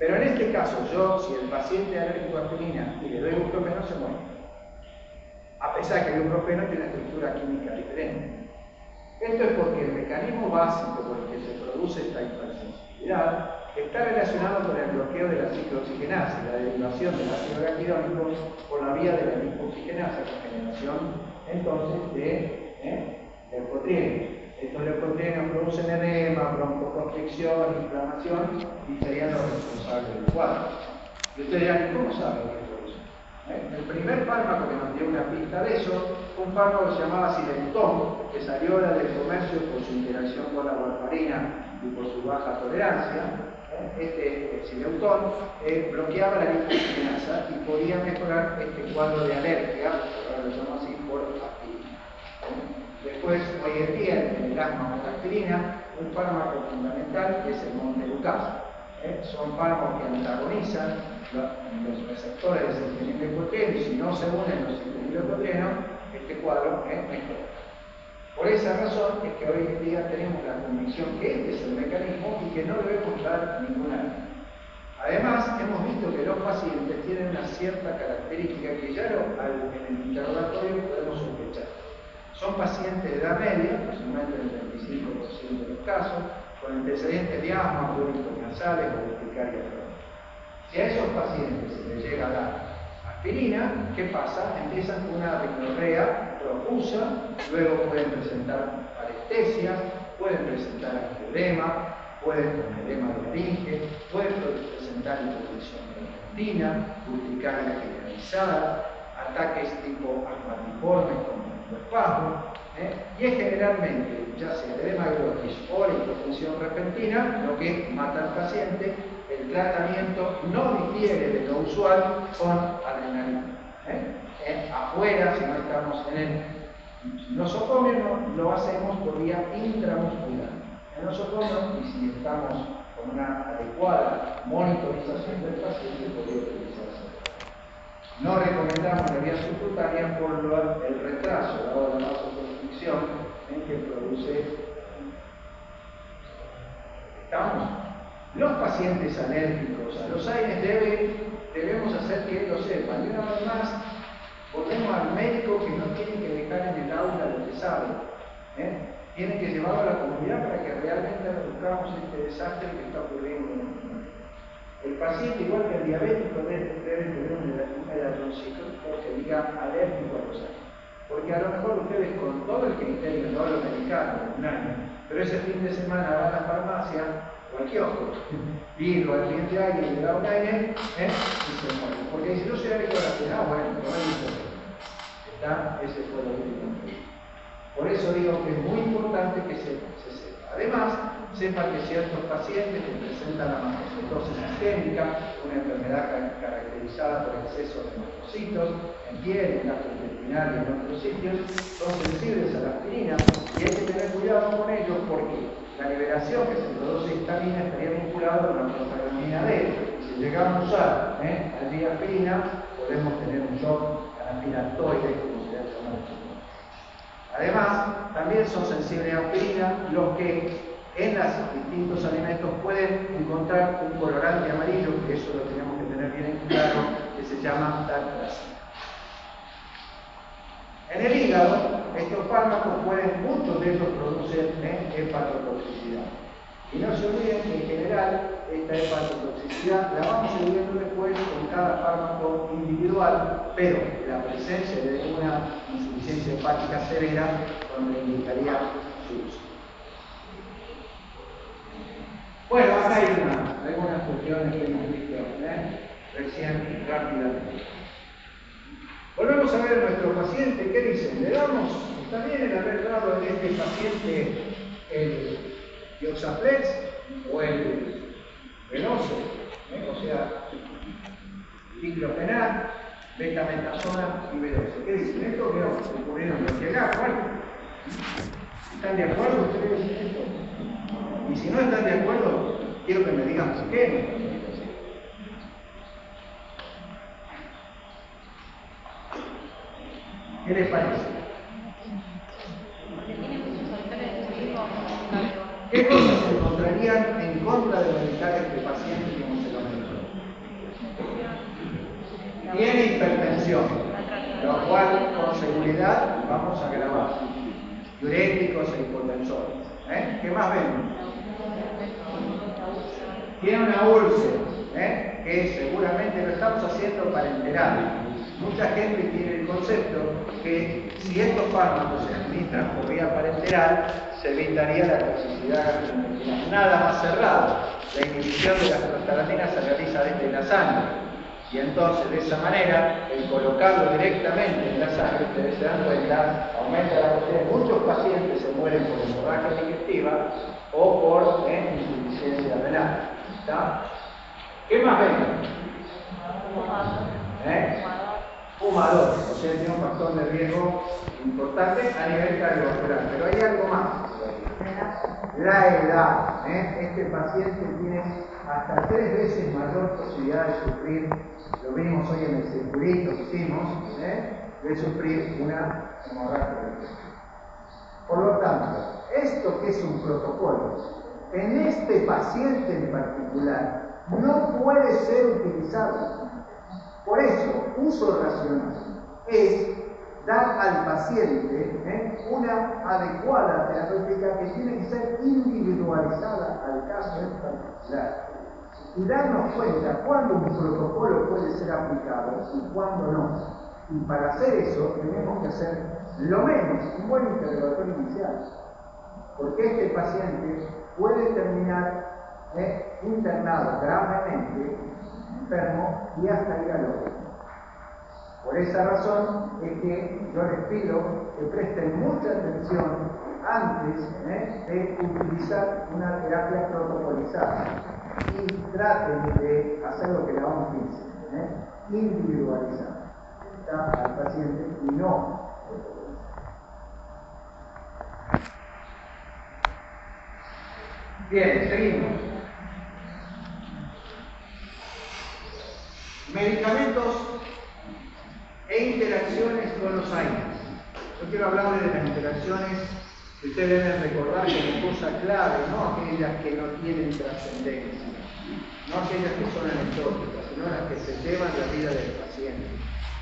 Pero en este caso, yo, si el paciente es alérgico a aspirina y le doy ibuprofeno, se muere. A pesar que el ibuprofeno tiene una estructura química diferente. Esto es porque el mecanismo básico por el que se produce esta hipersensibilidad está relacionado con el bloqueo de la ciclooxigenasa, la derivación del ácido araquidónico por la vía de la lipoxigenasa, con generación entonces de leucotrienos. Estos leucotrienos producen edema, broncoconstricción, inflamación y serían los responsables del cuadro. Y ustedes dirán, ¿cómo saben que produce? El primer fármaco que nos dio una pista de eso fue un fármaco que se llamaba Silentón, que salió del comercio por su interacción con la warfarina y por su baja tolerancia. Este Sileutón bloqueaba la lipoxigenasa y podía mejorar este cuadro de alergia, ahora lo llamo así, por aspirina. Después, hoy en día, en el asma por aspirina, un fármaco fundamental que es el montelukast. Son fármacos que antagonizan los receptores de acetilileucotrieno y si no se unen los acetilileucotrienos, este cuadro es mejor. Por esa razón es que hoy en día tenemos la convicción que este es el mecanismo y que no debemos dar ninguna. Además, hemos visto que los pacientes tienen una cierta característica que ya en el interrogatorio podemos sospechar. Son pacientes de edad media, aproximadamente el 35% de los casos, con antecedentes de asma, públicos nasales o urticaria crónica. Si a esos pacientes se les llega a dar aspirina, ¿qué pasa? Empiezan con una rinorrea profusa, luego pueden presentar parestesia, pueden presentar angioedema, pueden con edema de laringe, pueden presentar hipotensión repentina, urticaria generalizada, ataques tipo asmatiformes con espasmo, y es generalmente, ya sea el edema glotis o la hipotensión repentina, lo que mata al paciente. El tratamiento no difiere de lo usual con adrenalina. Afuera, si no estamos en el nosocomio, lo hacemos por vía intramuscular. En nosocomio, y si estamos con una adecuada monitorización del paciente, podría utilizarse. No recomendamos la vía subcutánea por el retraso de la vasoconstricción inflamación que produce. ¿Estamos? Los pacientes alérgicos a los AINES debemos hacer que lo sepan. Y una vez más, volvemos al médico que no tiene que dejar en el aula lo que sabe. Tiene que llevarlo a la comunidad para que realmente reduzcamos este desastre que está ocurriendo en el mundo. El paciente, igual que el diabético, debe tener un medalloncito que diga alérgico a los AINES. Porque a lo mejor ustedes con todo el criterio, no lo medicado, un año, pero ese fin de semana van a la farmacia o al kiosco, y al cliente alguien le da un AINE, y se muere. Porque si no se alérgico a la cena, bueno, no hay problema. ¿Está? Ese fue lo último. Por eso digo que es muy importante que se sepa. Además, sepan que ciertos pacientes que presentan la mastocitosis sistémica, una enfermedad caracterizada por exceso de mastocitos en piel, en gastrointestinal y en otros sitios, son sensibles a la aspirina y hay que tener cuidado con ellos porque la liberación que se produce de histamina estaría vinculada con la prostaglandina D. Si llegamos a usar allí aspirina, podemos tener un shock anafilaxoide, como se llama. Además, también son sensibles a aspirina los que en los distintos alimentos pueden encontrar un colorante amarillo, que eso lo tenemos que tener bien en claro, que se llama tartrazina. En el hígado, estos fármacos muchos de ellos producen hepatotoxicidad. Y no se olviden que en general esta hepatotoxicidad la vamos a ir viendo después con cada fármaco individual, pero la presencia de una insuficiencia hepática severa donde indicaría su uso. Bueno, acá hay algunas cuestiones que hemos visto recién rápidamente. Volvemos a ver a nuestro paciente, ¿qué dicen? ¿Le damos? ¿Está bien el haber dado en este paciente el Dioxaplex o el Veloce? O sea, diclofenac, betametasona y Veloce. ¿Qué dicen? ¿Esto qué ocurrieron en el acá? ¿Están de acuerdo ustedes en esto? Y si no están de acuerdo, quiero que me digan por qué. ¿Qué les parece? Porque tiene muchos factores de riesgo. ¿Qué cosas se encontrarían en contra de medicar a este paciente como se lo medicó? Tiene hipertensión, lo cual con seguridad vamos a grabar. Diuréticos e hipotensores. ¿Qué más vemos? Tiene una úlcera, que seguramente lo estamos haciendo para enterar. Mucha gente tiene el concepto que si estos fármacos se administran por vía parenteral, se evitaría la toxicidad gastrointestinal. Nada más cerrado. La inhibición de las prostaglandinas se realiza desde la sangre. Y entonces, de esa manera, el colocarlo directamente en la sangre, ustedes se dan cuenta, aumenta la posibilidad. Muchos pacientes se mueren por hemorragia digestiva o por insuficiencia renal. ¿Está? ¿Qué más vemos? Fumador, o sea, tiene un factor de riesgo importante a nivel cardiovascular. Pero hay algo más. La edad. Este paciente tiene hasta 3 veces mayor posibilidad de sufrir, lo vimos hoy en el circulito que hicimos, de sufrir una hemorragia. Por lo tanto, esto que es un protocolo, en este paciente en particular, no puede ser utilizado. Por eso, uso racional es dar al paciente una adecuada terapéutica que tiene que ser individualizada al caso en particular. Y darnos cuenta cuándo un protocolo puede ser aplicado y cuándo no. Y para hacer eso tenemos que hacer lo menos un buen interrogatorio inicial. Porque este paciente puede terminar internado gravemente enfermo y hasta ir al hospital. Por esa razón es que yo les pido que presten mucha atención antes de utilizar una terapia protocolizada y traten de hacer lo que llamamos individualizar al paciente y no bien, seguimos. Medicamentos e interacciones con los AINES. Yo quiero hablarles de las interacciones que ustedes deben recordar como cosa clave, no aquellas que no tienen trascendencia, no aquellas que son anecdóticas, sino las que se llevan la vida del paciente.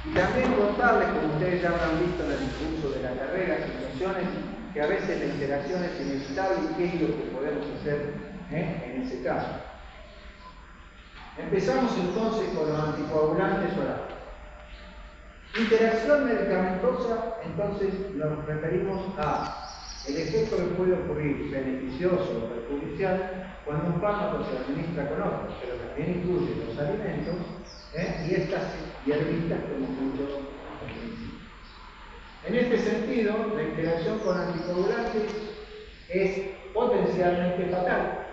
Y también contarles, como ustedes ya habrán visto en el discurso de la carrera, situaciones que a veces la interacción es inevitable y qué es lo que podemos hacer en ese caso. Empezamos entonces con los anticoagulantes orales. Interacción medicamentosa, entonces nos referimos a el efecto que puede ocurrir beneficioso o perjudicial cuando un fármaco se administra con otro, pero también incluye los alimentos y estas hierbitas como muchos principios. En este sentido, la interacción con anticoagulantes es potencialmente fatal,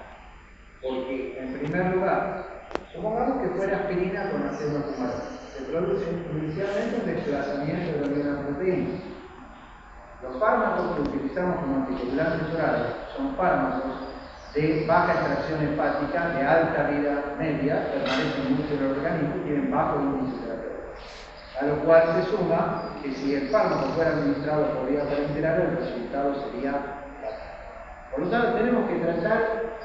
porque en primer lugar, supongamos que fuera aspirina con ácido fumarate. Se produce inicialmente un desplazamiento de la bioproteína. Los fármacos que utilizamos como anticoagulantes orales son fármacos de baja extracción hepática, de alta vida media, permanecen mucho en el organismo y tienen bajo índice terapéutico. A lo cual se suma que si el fármaco fuera administrado por vía parenteral, el resultado sería fatal. Por lo tanto, tenemos que tratar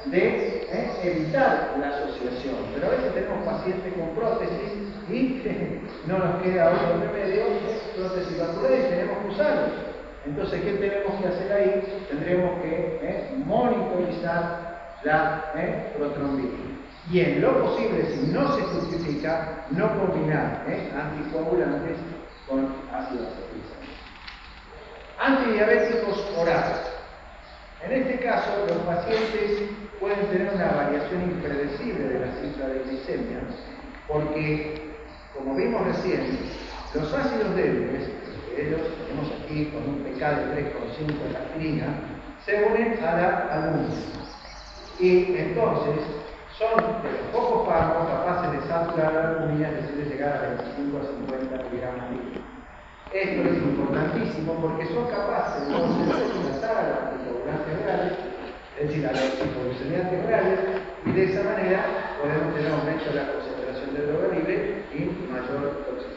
de evitar la asociación, pero a veces tenemos pacientes con prótesis y no nos queda otro remedio, prótesis vascular y tenemos que usarlos. Entonces, ¿qué tenemos que hacer ahí? Tendremos que monitorizar la protrombina. Y en lo posible, si no se justifica, no combinar anticoagulantes con ácido salicílico. Antidiabéticos orales. En este caso, los pacientes pueden tener una variación impredecible de la cifra de glicemia, porque, como vimos recién, los ácidos débiles, que ellos tenemos aquí con un pK de 3,5 de la aspirina, se unen a la albúmina. Y entonces son de los pocos fármacos capaces de saturar la albúmina, es decir, de llegar a 25 a 50 miligramos litro. Esto es importantísimo porque son capaces de desplazar a los anticoagulantes reales, es decir, a los hipoglucemiantes reales, y de esa manera podemos tener aumento de la concentración de droga libre y mayor toxicidad.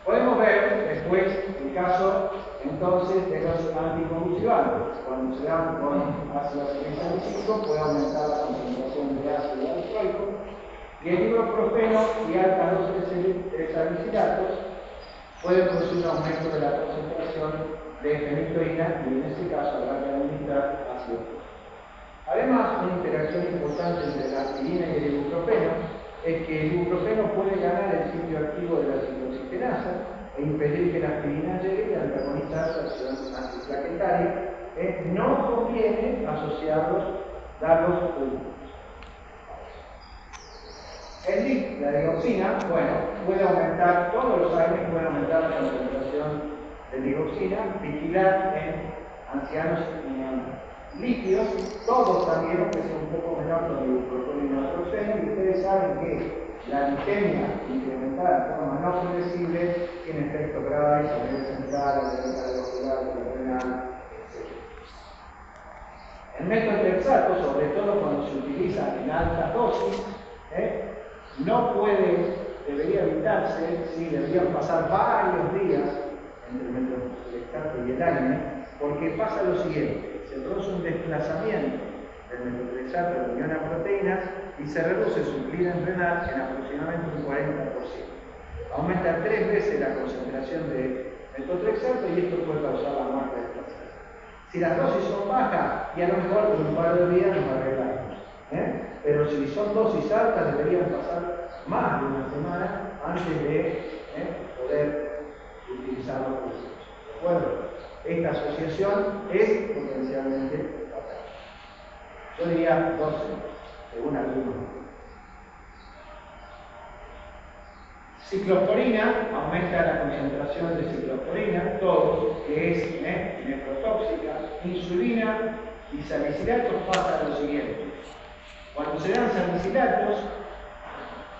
Podemos ver después el caso entonces de los anticonvulsivantes. Cuando se dan con ácido salicílico puede aumentar la concentración de ácido valproico y el ibuprofeno y altas dosis de salicilatos pueden producir un aumento de la concentración de fenitoína y en este caso habrá que administrar ácido fólico. Además, una interacción importante entre la aspirina y el ibuprofeno es que el ibuprofeno puede ganar el sitio activo de la citoxigenasa e impedir que la aspirina llegue y antagonizar su acción antiplaquetaria. No conviene asociarlos, darlos juntos. El LIC, la digoxina, bueno, puede aumentar, todos los años puede aumentar la concentración de digoxina, vigilar en ancianos líquidos, todos también, aunque sea un poco menor con ibuprofeno y naproxeno, y ustedes saben que la glicemia incrementada de forma no flexible tiene efectos graves a nivel central, a nivel cardiovascular, a nivel renal, etc. El metotrexato, sobre todo cuando se utiliza en altas dosis, debería evitarse, deberían pasar varios días entre el metotrexato y el AINE, porque pasa lo siguiente, se produce un desplazamiento del metotrexato de la unión a proteínas y se reduce su clearance renal en aproximadamente un 40%. Aumenta 3 veces la concentración de metotrexato y esto puede causar la muerte del paciente. Si las dosis son bajas, y a lo mejor por un par de días nos arreglamos. Pero si son dosis altas, deberían pasar más de una semana antes de poder utilizar los recursos. ¿De acuerdo? Esta asociación es potencialmente fatal. Yo diría 2 semanas, según algunos. Ciclosporina, aumenta la concentración de ciclosporina, todos, que es nefrotóxica. Insulina y salicilatos pasa lo siguiente. Cuando se dan salicilatos,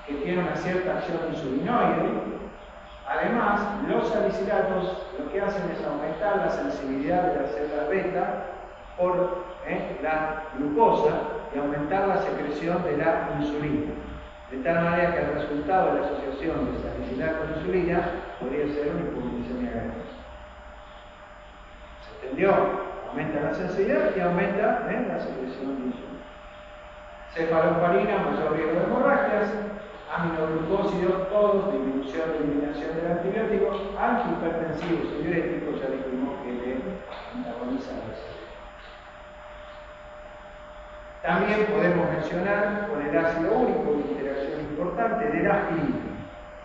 que tienen una cierta acción insulinoide, además, los salicilatos lo que hacen es aumentar la sensibilidad de las células beta por la glucosa y aumentar la secreción de la insulina. de tal manera que el resultado de la asociación de salicilada con insulina podría ser una hipoglucemia granulosa. ¿Se entendió? Aumenta la sensibilidad y aumenta la secreción de insulina. Cefalosporina, mayor riesgo de hemorragias, aminoglucósidos, todos, disminución de eliminación del antibiótico, antihipertensivos y diuréticos, ya dijimos que le antagonizan la salud. También podemos mencionar con el ácido úrico una interacción importante de la aspirina.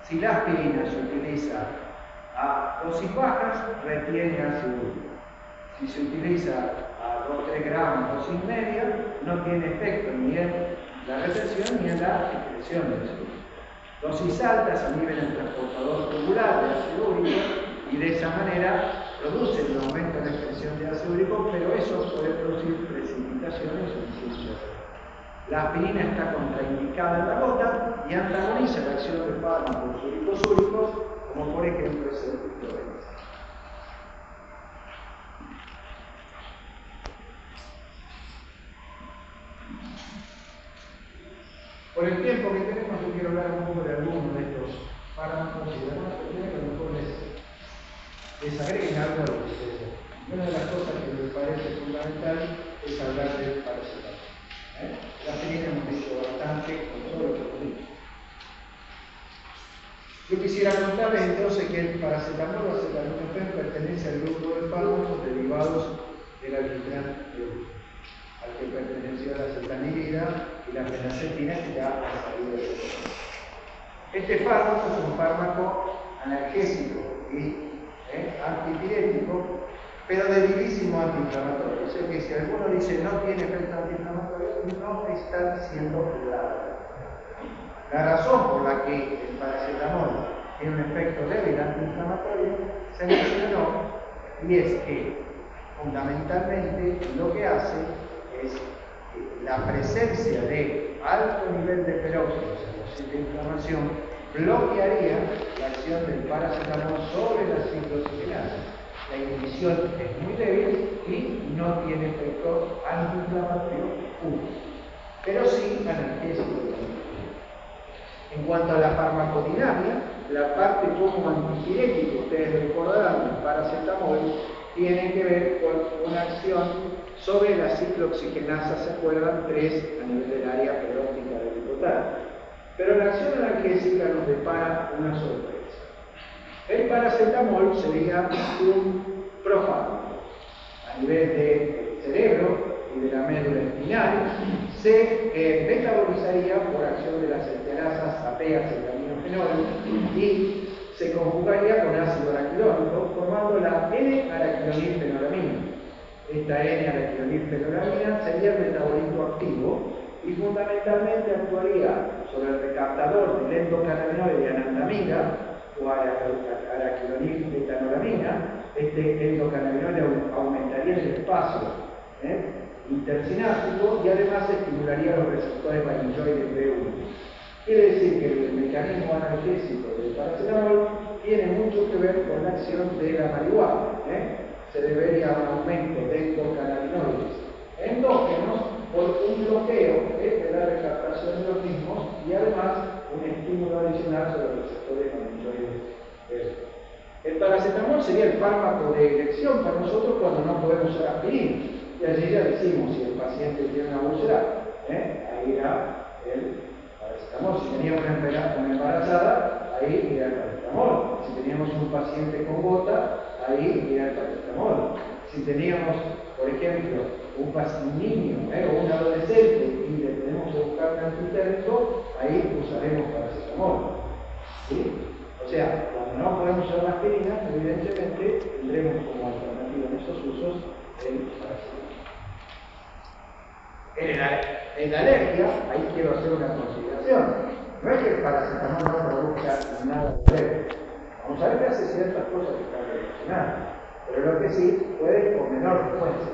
Si la aspirina se utiliza a dosis bajas, retiene ácido úrico. Si se utiliza a 2-3 gramos, dosis media, no tiene efecto ni en la retención ni en la excreción del ácido úrico. Dosis altas inhiben el transportador tubular de ácido úrico y de esa manera producen un aumento en la excreción de ácido úrico, pero eso puede producir precipitaciones o insuficiencia. La aspirina está contraindicada en la gota y antagoniza la acción de fármacos uricosúricos, como por ejemplo es el diclofenac. Por el tiempo que tenemos, yo quiero hablar un poco de algunos de estos fármacos y de algunas cuestiones que a lo mejor les agreguen algo a lo que ustedes ven. Una de las cosas que me parece fundamental es hablar del paracetamol. La aspirina hemos dicho bastante con todo lo que hemos dicho. Yo quisiera contarles entonces que el paracetamol o acetaminofén pertenece al grupo de fármacos derivados de la vitamina D, al que perteneció la acetanilida y la fenacetina, que ya han salido de eso. Este fármaco es un fármaco analgésico y antipirético, pero de vivísimo antiinflamatorio. O sea que si alguno dice no tiene efecto antiinflamatorio, no está siendo claro. La razón por la que el paracetamol tiene un efecto débil antiinflamatorio se mencionó, y es que fundamentalmente lo que hace es que la presencia de alto nivel de peróxidos en los sitios de inflamación bloquearía la acción del paracetamol sobre las ciclooxigenasas. La inhibición es muy débil y no tiene efecto antiinflamatorio puro, pero sí analgésico. En cuanto a la farmacodinámica, la parte como antipirético, ustedes recordarán, el paracetamol tiene que ver con una acción sobre las ciclooxigenasas, ¿se acuerdan? 3 a nivel del área peróxica del hipotálamo. Pero la acción analgésica nos depara una sorpresa. El paracetamol sería un profármaco a nivel del cerebro y de la médula espinal, se metabolizaría por acción de las esтерasas APA-acetaminofenol y se conjugaría con ácido araquidónico, formando la N-araquidonilfenolamina. Esta N-araquidonilfenolamina sería el metabolito activo y fundamentalmente actuaría sobre el recaptador del endocannabinoide anandamida o araquidonilfetanolamina. Este endocannabinoide aumentaría el espacio intersináptico y además estimularía los receptores varilloides B1. Quiere decir que el mecanismo analgésico del paracetamol tiene mucho que ver con la acción de la marihuana. Se debería a un aumento de endocannabinoides endógenos por un bloqueo de la recaptación de los mismos y además un estímulo adicional sobre los receptores varilloides B1. El paracetamol sería el fármaco de elección para nosotros cuando no podemos usar aspirina. Y allí ya decimos, si el paciente tiene una úlcera, ahí irá el paracetamol. Si teníamos una embarazada, ahí irá el paracetamol. Si teníamos un paciente con gota, ahí irá el paracetamol. Si teníamos, por ejemplo, un niño o un adolescente y le tenemos que buscar un antitérmico, ahí usaremos paracetamol. ¿Sí? O sea, cuando no podemos usar la aspirina, evidentemente tendremos como alternativa en esos usos el paracetamol. En la alergia, ahí quiero hacer una consideración. No es que el paracetamol no produzca nada de alergia. Vamos a ver que hace ciertas cosas que están relacionadas, pero lo que sí puede con menor frecuencia.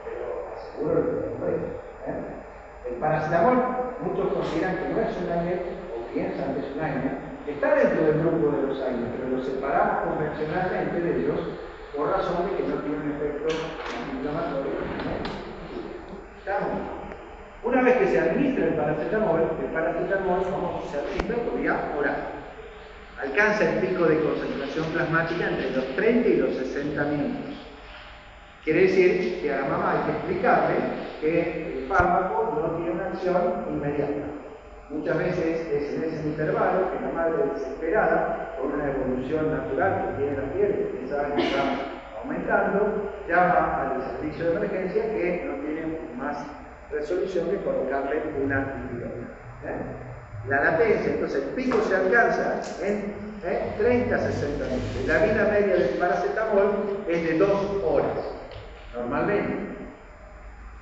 Pero aseguro lo que no es. El paracetamol, muchos consideran que no es un AINE, o piensan que es un AINE, está dentro del grupo de los AINE, pero lo separamos convencionalmente de ellos por razón de que no tiene un efecto antiinflamatorio. ¿Estamos? Una vez que se administra el paracetamol vamos, se administra por vía oral. Alcanza el pico de concentración plasmática entre los 30 y los 60 minutos. Quiere decir que a la mamá hay que explicarle que el fármaco no tiene una acción inmediata. Muchas veces es en ese intervalo que la madre desesperada, por una evolución natural que tiene la piel, que sabe que está aumentando, llama al servicio de emergencia que no tiene más resolución que colocarle una antibiótico. La latencia, entonces el pico se alcanza en 30 a 60 minutos. Y la vida media del paracetamol es de 2 horas, normalmente.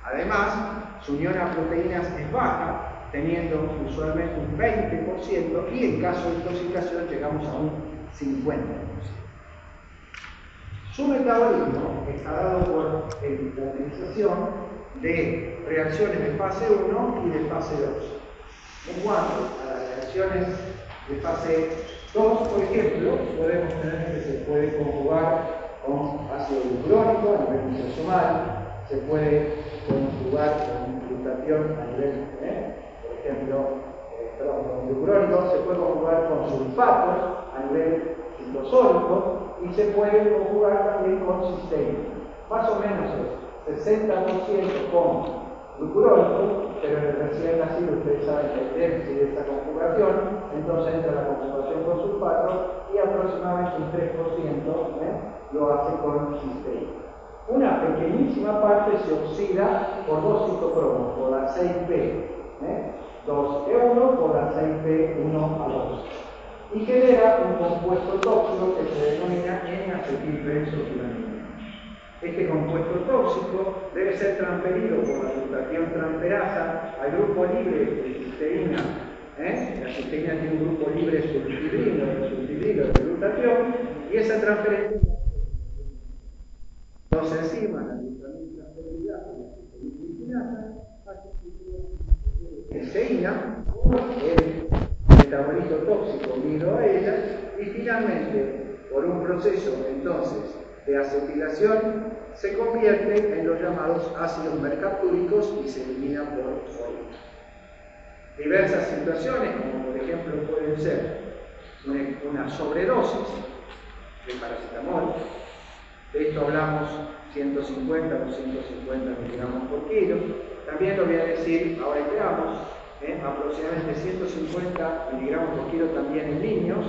Además, su unión a proteínas es baja, teniendo usualmente un 20% y en caso de intoxicación llegamos a un 50%. Su metabolismo está dado por la utilización de reacciones de fase 1 y de fase 2. En cuanto a las reacciones de fase 2, por ejemplo, podemos tener que se puede conjugar con ácido glucurónico a nivel lisosomal, se puede conjugar con glutatión a nivel, por ejemplo, con glucurónico, se puede conjugar con sulfatos a nivel citosólico y se puede conjugar también con cisteína. Más o menos es 60% con glucurónico, pero en el recién nacido ustedes saben que el déficit de esta conjugación, entonces entra la conjugación con sulfato y aproximadamente un 3% lo hace con cisteína. Una pequeñísima parte se oxida por dos citocromos, por la 6P, 2E1 por la 6P1A2, y genera un compuesto tóxico que se denomina N-acetilbenzotilamina. Este compuesto tóxico debe ser transferido por la glutatión transferasa al grupo libre de cisteína. La cisteína tiene un grupo libre sulfibrilo, de glutatión, y esa transferencia dos enzimas, la glutamina transferidasa y la cisteína, cisteína, el metabolito tóxico unido a ella, y finalmente, por un proceso entonces de acetilación, se convierte en los llamados ácidos mercaptúricos y se elimina por orina. Diversas situaciones, como por ejemplo pueden ser una sobredosis de paracetamol, de esto hablamos 150 o 150 miligramos por kilo, también lo voy a decir ahora en gramos, aproximadamente 150 miligramos por kilo también en niños,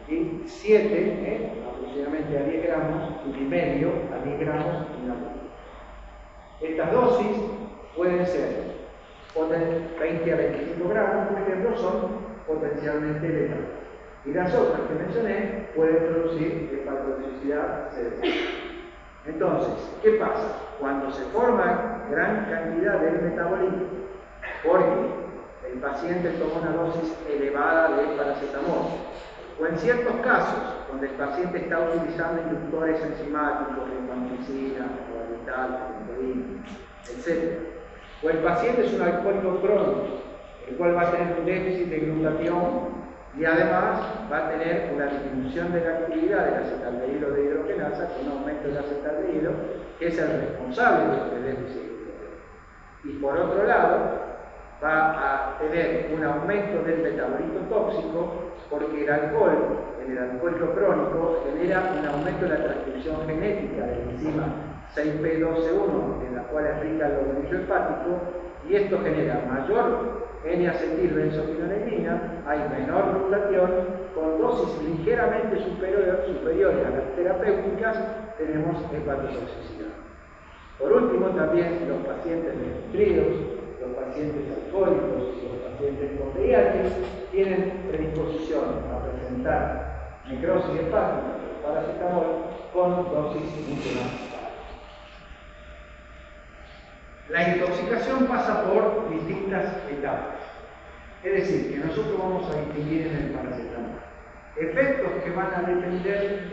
y 7, aproximadamente a 10 gramos, y medio a 10 gramos en adultos. Estas dosis pueden ser 20 a 25 gramos, por ejemplo, son potencialmente letales. Y las otras que mencioné pueden producir hepatotoxicidad cerebral. Entonces, ¿qué pasa? Cuando se forma gran cantidad de metabolismo, porque el paciente toma una dosis elevada de paracetamol, o en ciertos casos, donde el paciente está utilizando inductores enzimáticos, rifampicina, orbital, etc. O el paciente es un alcohólico crónico, el cual va a tener un déficit de glutatión y además va a tener una disminución de la actividad del acetaldehído de hidrogenasa con un aumento del acetaldehído, que es el responsable de este déficit de glutatión. Y por otro lado, va a tener un aumento del metabolito tóxico porque el alcohol, en el alcohólico crónico, genera un aumento de la transcripción genética de la enzima 6P12-1, en la cual es rica el organillo hepático, y esto genera mayor N-acetilbenzotilamina, hay menor glutatión, con dosis ligeramente superiores a las terapéuticas, tenemos hepatotoxicidad. Por último, también los pacientes desnutridos, los pacientes alcohólicos y los pacientes con VIH tienen predisposición a presentar necrosis hepática por paracetamol con dosis mucho más bajas. La intoxicación pasa por distintas etapas. Es decir, que nosotros vamos a distinguir en el paracetamol efectos que van a depender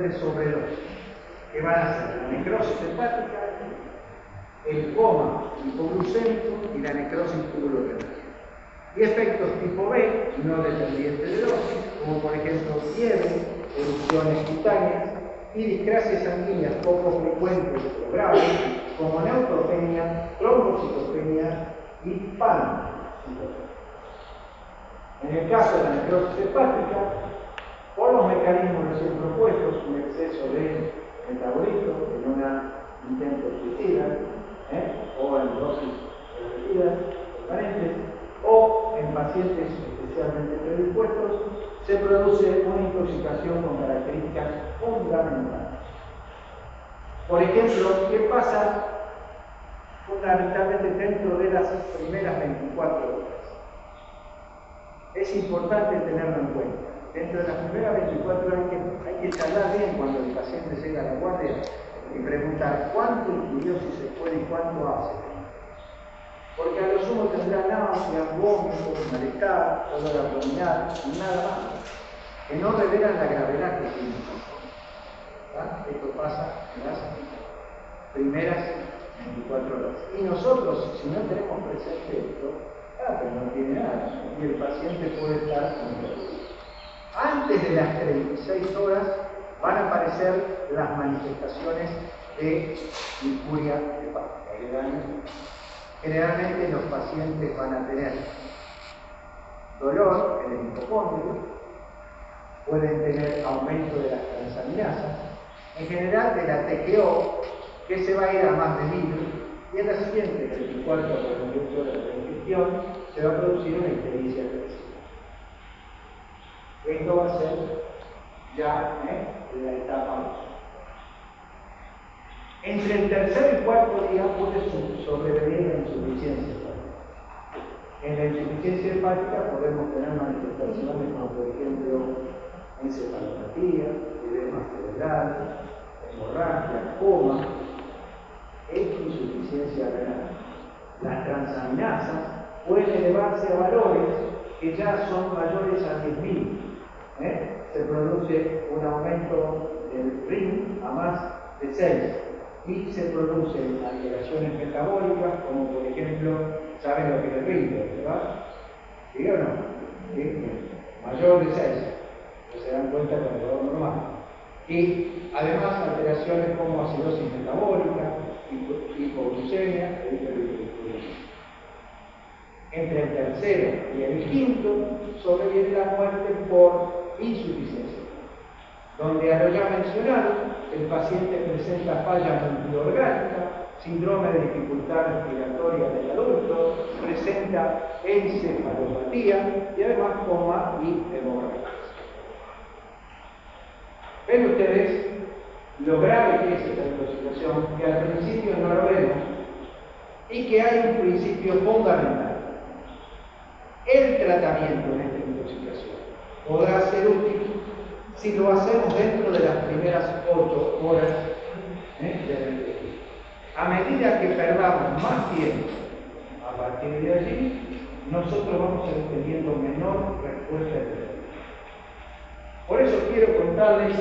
de sobredosis, que van a ser la necrosis hepática, el coma hipoglucémico y la necrosis tubulorenal. Y efectos tipo B, no dependientes de dosis, como por ejemplo fiebre, erupciones cutáneas, y discrasias sanguíneas poco frecuentes o graves, como neutropenia, trombocitopenia y pancitopenia. En el caso de la necrosis hepática, por los mecanismos recién propuestos, un exceso de metabolito en un intento suicida, o en dosis repetidas, permanentes, o en pacientes especialmente predispuestos, se produce una intoxicación con características fundamentales. Por ejemplo, ¿qué pasa fundamentalmente dentro de las primeras 24 horas? Es importante tenerlo en cuenta. Dentro de las primeras 24 horas hay que charlar bien cuando el paciente llega a la guardia y preguntar cuánto ingirió, si se puede, y cuánto hace. Porque a lo sumo tendrá náuseas, vómitos, malestar, dolor abdominal y nada más, que no revelan la gravedad que tiene. Esto pasa en las primeras 24 horas. Y nosotros, si no tenemos presente esto, pero no tiene nada, y el paciente puede estar controlado. Antes de las 36 horas van a aparecer las manifestaciones de injuria hepática. Generalmente los pacientes van a tener dolor en el mitocondrio, pueden tener aumento de las transaminasas, en general de la TGO, que se va a ir a más de 1000, y en las siguientes 24 o 48 horas de ingestión se va a producir una ictericia agresiva. Esto va a ser ya la etapa 2. Entre el tercer y cuarto día puede sobrevenir la insuficiencia hepática. En la insuficiencia hepática podemos tener manifestaciones como, por ejemplo, encefalopatía, edema cerebral, hemorragia, coma, insuficiencia renal. Las transaminasas pueden elevarse a valores que ya son mayores a 10.000. Se produce un aumento del RIN a más de 6 y se producen alteraciones metabólicas, como por ejemplo, ¿saben lo que es el RIN, verdad? ¿Sí o no? ¿Sí? Mayor de 6, no se dan cuenta con el valor normal. Y además alteraciones como acidosis metabólica, hipoglucemia e hiperglucemia. Entre el tercero y el quinto sobreviene la muerte por insuficiencia, donde a lo ya mencionado, el paciente presenta falla multiorgánica, síndrome de dificultad respiratoria del adulto, presenta encefalopatía y además coma y hemorragia. Ven ustedes lo grave que es esta intoxicación, que al principio no lo vemos, y que hay un principio fundamental. El tratamiento de esta intoxicación podrá ser útil si lo hacemos dentro de las primeras 8 horas de la ingestión. A medida que perdamos más tiempo a partir de allí, nosotros vamos a ir teniendo menor respuesta de tratamiento. Por eso quiero contarles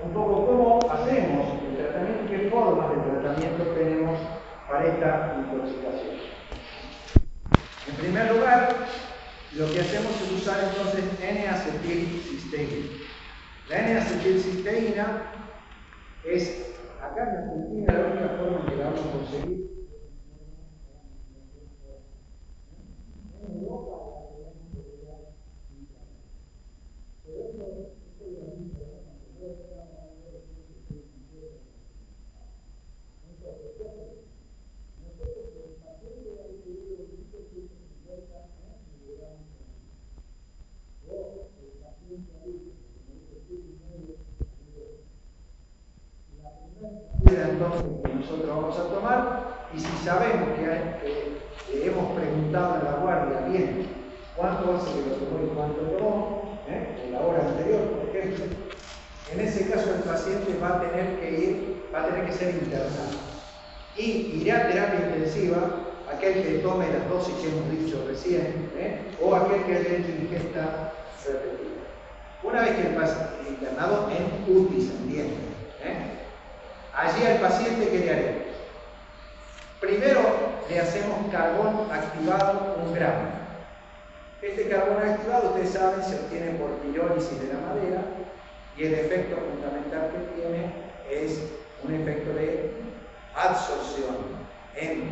un poco cómo hacemos el tratamiento, qué formas de tratamiento tenemos para esta intoxicación. En primer lugar, lo que hacemos es usar entonces N-acetilcisteína. La N-acetilcisteína es, acá en Argentina, la única forma en que la vamos a conseguir. En Europa, entonces que nosotros vamos a tomar, y si sabemos que hemos preguntado en la guardia bien cuánto hace que lo tomó y cuánto tomó, en la hora anterior, por ejemplo, en ese caso el paciente va a tener que ser internado y irá a terapia intensiva aquel que tome las dosis que hemos dicho recién, o aquel que haya hecho ingesta repetida. Una vez que el paciente internado en UTI, se entiende, allí al paciente, ¿qué le haremos? Primero le hacemos carbón activado 1 gramo. Este carbón activado, ustedes saben, se obtiene por pirólisis de la madera y el efecto fundamental que tiene es un efecto de absorción en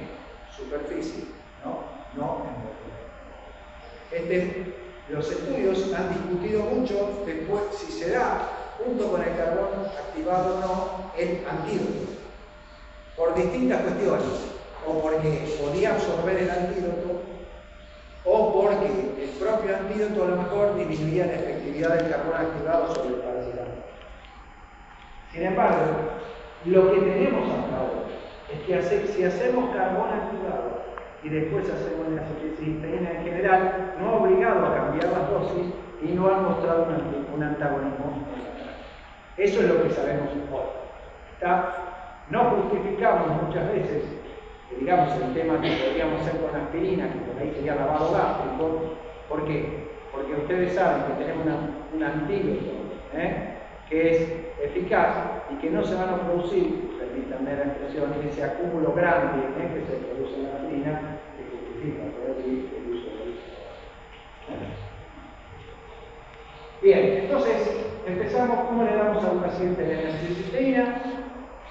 superficie, no en volumen. Los estudios han discutido mucho después si se da, junto con el carbón activado o no, el antídoto, por distintas cuestiones, o porque podía absorber el antídoto, o porque el propio antídoto a lo mejor disminuía la efectividad del carbón activado sobre el paracetamol. Sin embargo, lo que tenemos hasta ahora es que si hacemos carbón activado y después hacemos la acetylcisteína en general, no ha obligado a cambiar las dosis y no ha mostrado un antagonismo. Eso es lo que sabemos hoy. No justificamos muchas veces, digamos, el tema que podríamos hacer con aspirina, que por ahí sería lavado gástrico. ¿Por qué? Porque ustedes saben que tenemos un antídoto que es eficaz y que no se van a producir, permítanme la expresión, ese acúmulo grande que se produce en la aspirina, que justifica el uso del Bien, entonces empezamos. ¿Cómo le damos a un paciente la acetylcisteína?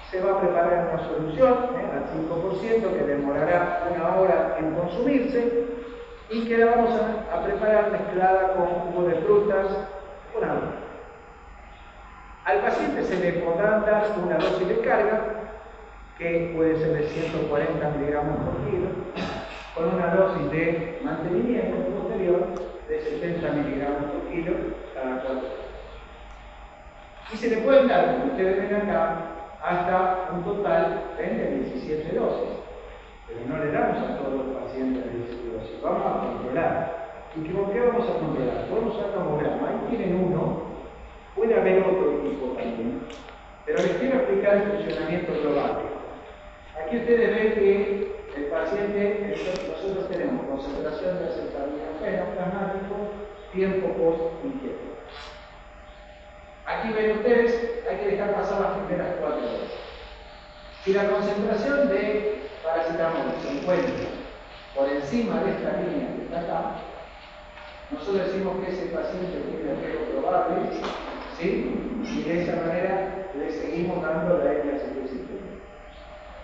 Se va a preparar una solución al 5% que demorará 1 hora en consumirse y que la vamos a preparar mezclada con jugo de frutas con agua. Al paciente se le podrá dar una dosis de carga que puede ser de 140 miligramos por kilo, con una dosis de mantenimiento posterior de 70 miligramos por kilo cada 4 horas. Y se le pueden dar, como ustedes ven acá, hasta un total de 17 dosis. Pero no le damos a todos los pacientes 17 dosis, vamos a controlar. ¿Y con qué vamos a controlar? Podemos usar tomograma, ahí tienen uno, puede haber otro tipo también, pero les quiero explicar el funcionamiento global. Aquí ustedes ven que el paciente, nosotros tenemos concentración de acetaminofen plasmático, tiempo post-inquieto. Aquí ven ustedes, hay que dejar pasar las primeras 4 horas. Si la concentración de paracetamol se encuentra por encima de esta línea que está acá, nosotros decimos que ese paciente tiene riesgo probable, ¿sí? Y de esa manera le seguimos dando la L-acetilcisteína.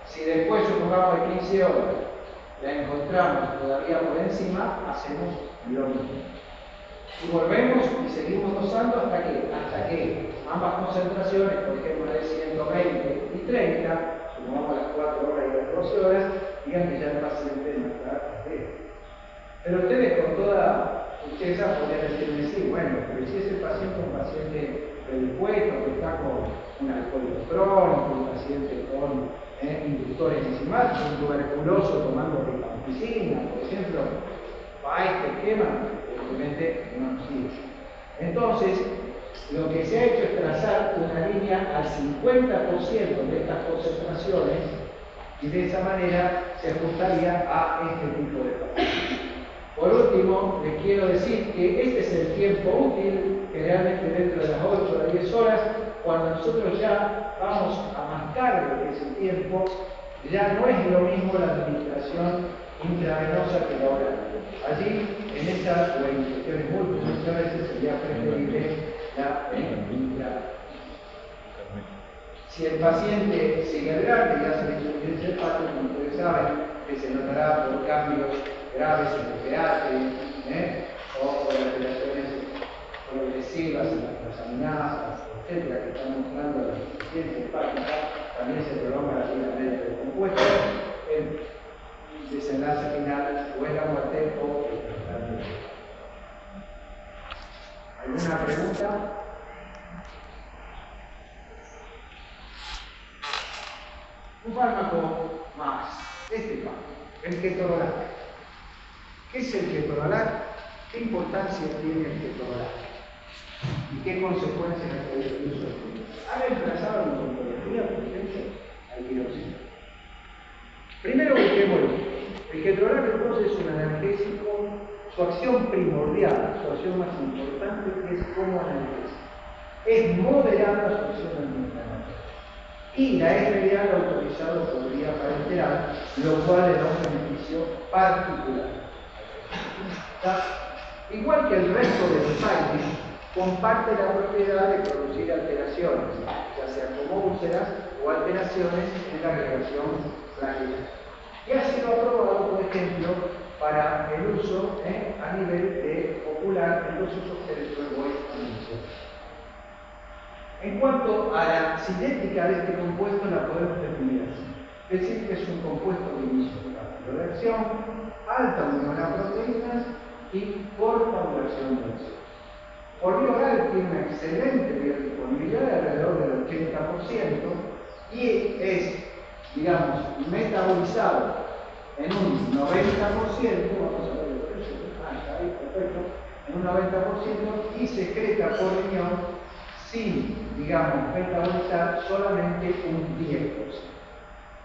Si después, supongamos de 15 horas, la encontramos todavía por encima, hacemos lo mismo. Y volvemos y seguimos dosando hasta que ambas concentraciones, por ejemplo de 120 y 30, sumamos las 4 horas y las 12 horas, digan que ya el paciente no está bien. Pero ustedes podrían decirme, sí, bueno, pero si ese paciente es un paciente predispuesto, que está con un alcohólico crónico, un paciente con inductores enzimáticos, un tuberculoso tomando rifampicina, por ejemplo, para este esquema, evidentemente no nos sirve. Entonces, lo que se ha hecho es trazar una línea al 50% de estas concentraciones y de esa manera se ajustaría a este tipo de pacientes. Por último, les quiero decir que este es el tiempo útil, que realmente dentro de las 8 a 10 horas, cuando nosotros ya vamos a marcar ese tiempo, ya no es lo mismo la administración intravenosa que la oral. Allí, en estas o en infecciones múltiples, muchas veces sería preferible la intravenosa. Si el paciente sigue adelante y hace la insuficiencia hepática, como ustedes saben, que se notará por cambios graves en el pH, o por alteraciones progresivas en las transaminasas, etc., que están mostrando la insuficiencia hepática, también se prolonga la vida media del compuesto, el desenlace final o es la muerte o el tratamiento. ¿Alguna pregunta? Un fármaco más, el ketorolac. ¿Qué es el ketorolac? ¿Qué importancia tiene el ketorolac? ¿Y qué consecuencias ha tenido el uso? ¿Ha reemplazado en oncología, por ejemplo, al tiroxina? Primero busquémoslo. El ketorolac entonces es un analgésico. Su acción primordial, su acción más importante es como analgésico. Es moderada su acción antiinflamatoria. Y la FDA lo autorizado por vía parenteral, lo cual le da un beneficio particular. Igual que el resto de los países, comparte la propiedad de producir alteraciones, ya sea como úlceras o alteraciones en la agregación frágil. Y ha sido aprobado, por ejemplo, para el uso a nivel ocular en los usos electroembolistas. En cuanto a la cinética de este compuesto, la podemos definir así. Es decir, que es un compuesto de inicio rápido de acción, alta unión a proteínas y corta duración de acción. Por vía oral tiene una excelente biodisponibilidad de alrededor del 80% y es, digamos, metabolizado en un 90%, vamos a ver el precio, está ahí, perfecto, en un 90% y secreta por riñón sin, digamos, metabolizar solamente un 10%.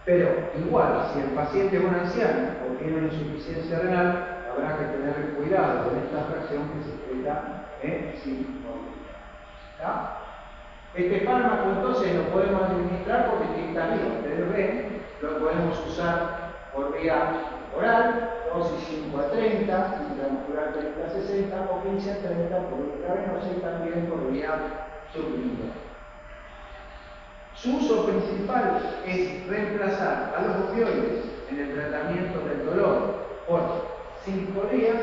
Pero igual, si el paciente es un anciano o tiene una insuficiencia renal, habrá que tener cuidado con esta fracción que se secreta sin movilidad. Este fármaco entonces lo podemos administrar por distintas vías. Ustedes ven, lo podemos usar por vía oral, dosis 5 a 30, intramuscular 30 a 60 o 15 a 30 por intravenosa y también por vía sublingual. Su uso principal es reemplazar a los opioides en el tratamiento del dolor por 5 días.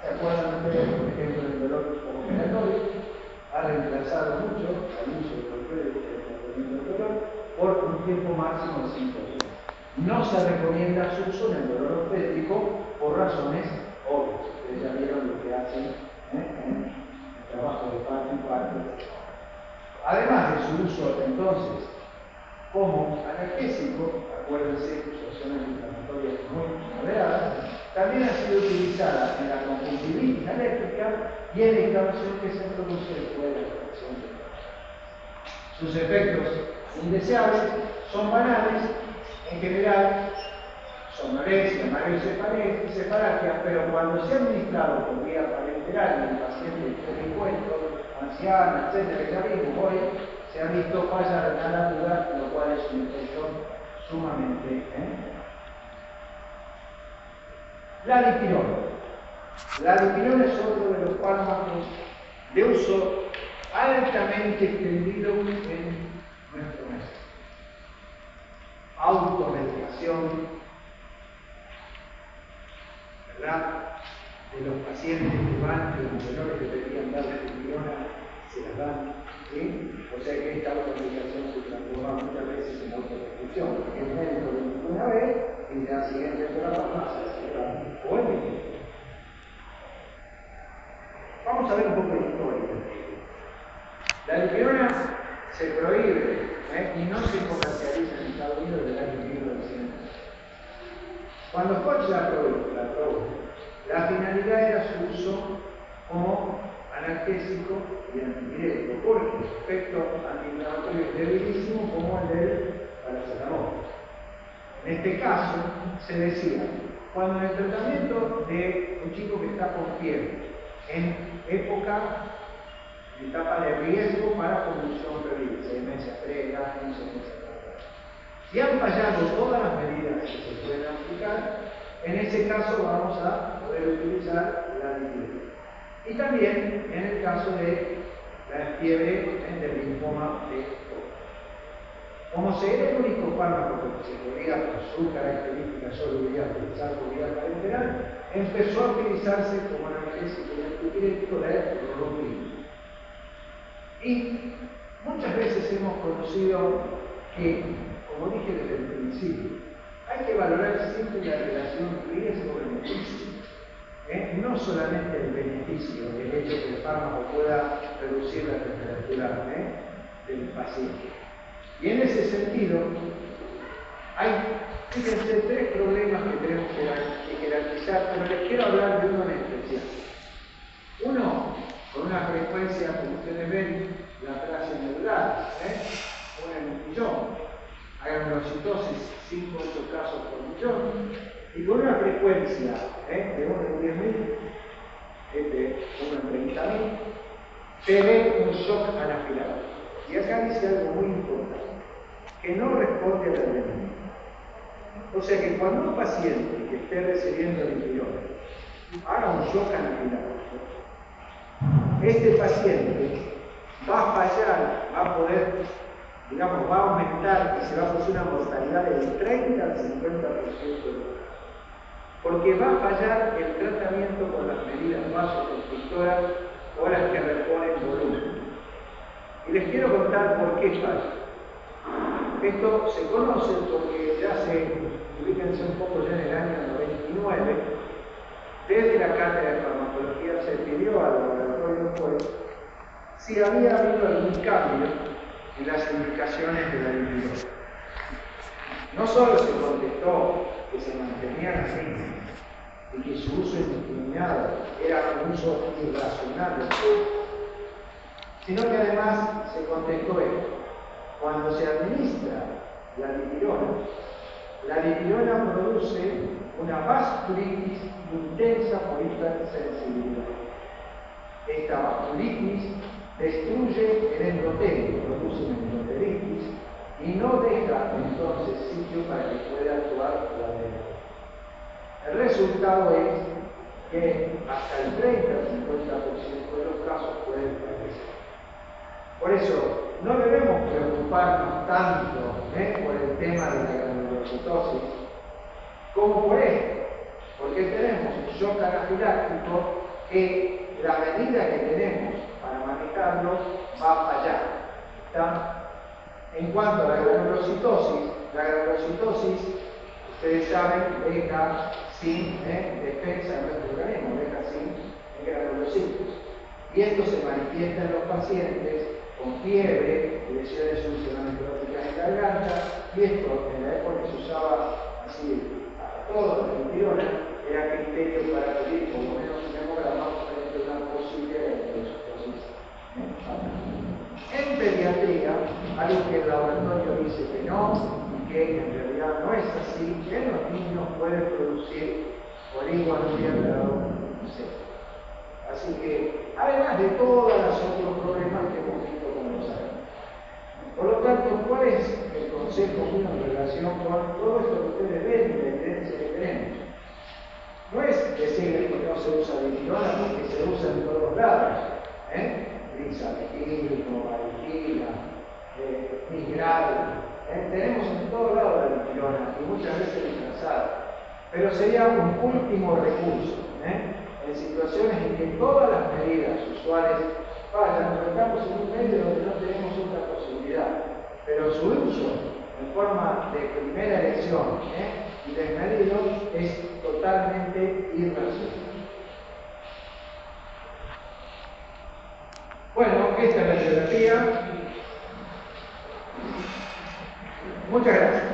¿Se acuerdan ustedes, por ejemplo, del dolor operatorio? Ha reemplazado mucho al uso de los opioides en el tratamiento del dolor por un tiempo máximo de 5 días. No se recomienda su uso en el dolor obstétrico por razones obvias. Ustedes ya vieron lo que hacen en el trabajo de parto y parto. Además de su uso entonces como analgésico, acuérdense que sus acciones inflamatorias muy moderadas, también ha sido utilizada en la conjuntivitis alérgica y en la inflamación que se produce después de la infección de la. Sus efectos indeseables son banales, en general, somnolencia, mareo y cefalea, pero cuando se ha administrado por vía parenteral en pacientes delincuentes, ancianas, etcétera, que ya vimos hoy, se ha visto falla renal aguda, lo cual es un efecto sumamente. La dipirona. La dipirona es otro de los fármacos de uso altamente extendido en nuestro mes. Automedicación, ¿verdad? De los pacientes que van, de los menores que deberían dar la dipirona, se las dan, ¿sí? O sea que esta automedicación se transforma muchas veces en autoprescripción, porque el médico lo dice una vez y la siguiente de la farmacia se la da, o el médico. Vamos a ver un poco de historia. La dipirona se prohíbe y no se comercializa en Estados Unidos desde el año 1900. Cuando Koch la aprobó, la finalidad era su uso como analgésico y antipirético, porque su efecto antiinflamatorio es debilísimo como el del paracetamol. En este caso, se decía, cuando en el tratamiento de un chico que está con fiebre, en etapa de riesgo para convulsión febril, 6 meses a 3, 15 meses a 3. Si han fallado todas las medidas que se pueden aplicar, en ese caso vamos a poder utilizar la dipirona. Y también en el caso de la fiebre del linfoma de Hodgkin. Como se era el único fármaco que se podía, por su característica solubilidad, utilizar por vía parenteral, empezó a utilizarse como analgésico y antipirético de clorofila. Y muchas veces hemos conocido que, como dije desde el principio, hay que valorar siempre la relación riesgo-beneficio. No solamente el beneficio del hecho que el fármaco pueda reducir la temperatura del paciente. Y en ese sentido, hay, fíjense, 3 problemas que tenemos que jerarquizar, pero les quiero hablar de uno en especial. Uno, con una frecuencia, como ustedes ven, la clase medular, 1 en 1 millón. Hay granulocitosis, 5 o 8 casos por millón, y con una frecuencia de 1 en 10.000, de 1 en 30.000, se ve un shock anafiláctico. Y acá dice algo muy importante, que no responde a la adrenalina. O sea que cuando un paciente que esté recibiendo dipirona haga un shock anafiláctico, este paciente va a fallar, va a poder, digamos, va a aumentar y se va a producir una mortalidad del 30 al 50%. Porque va a fallar el tratamiento con las medidas vasoconstrictoras o las que reponen volumen. Y les quiero contar por qué falla. Esto se conoce porque ya ubíquense un poco ya en el año 99, desde la cátedra de farmacología se pidió al laboratorio juez si había habido algún cambio en las indicaciones de la dipirona. No solo se contestó que se mantenían así y que su uso indiscriminado era un uso irracional, sino que además se contestó esto: cuando se administra la dipirona produce una vasculitis intensa por hipersensibilidad. Esta vasculitis destruye el endotelio, produce una endotelitis y no deja entonces sitio para que pueda actuar la terapia. El resultado es que hasta el 30 al 50% de los casos pueden fallecer. Por eso, no debemos preocuparnos tanto por el tema de la granulocitosis como por esto, porque tenemos un shock anafiláctico que la medida que tenemos para manejarlo va a fallar. ¿Está? En cuanto a la granulocitosis, ustedes saben, deja sin defensa de nuestro organismo, deja sin granulocitos. Y esto se manifiesta en los pacientes con fiebre, lesiones ulceronecróticas en la garganta, y esto en la época se usaba así a todos la dipirona, era criterio para pedir por lo menos un hemograma frente a una posible granulocitosis. En pediatría, algo que el laboratorio dice que no, y que en realidad no es así, que en los niños puede producir oligonuclear grado C. Así que, además de todos los otros problemas que hemos visto con los años. Por lo tanto, ¿cuál es el consejo mío en relación con todo esto que ustedes ven y la evidencia que tenemos? No es decir que no se usa dipirona porque se usa en todos lados. Grisametilco, varicina, migral. Tenemos en todos lados la dipirona y muchas veces disfrazada. Pero sería un último recurso. En situaciones en que todas las medidas usuales fallan, pero estamos en un medio donde no tenemos otra posibilidad. Pero su uso en forma de primera elección y desmedido es totalmente irracional. Bueno, esta es la terapia. Muchas gracias.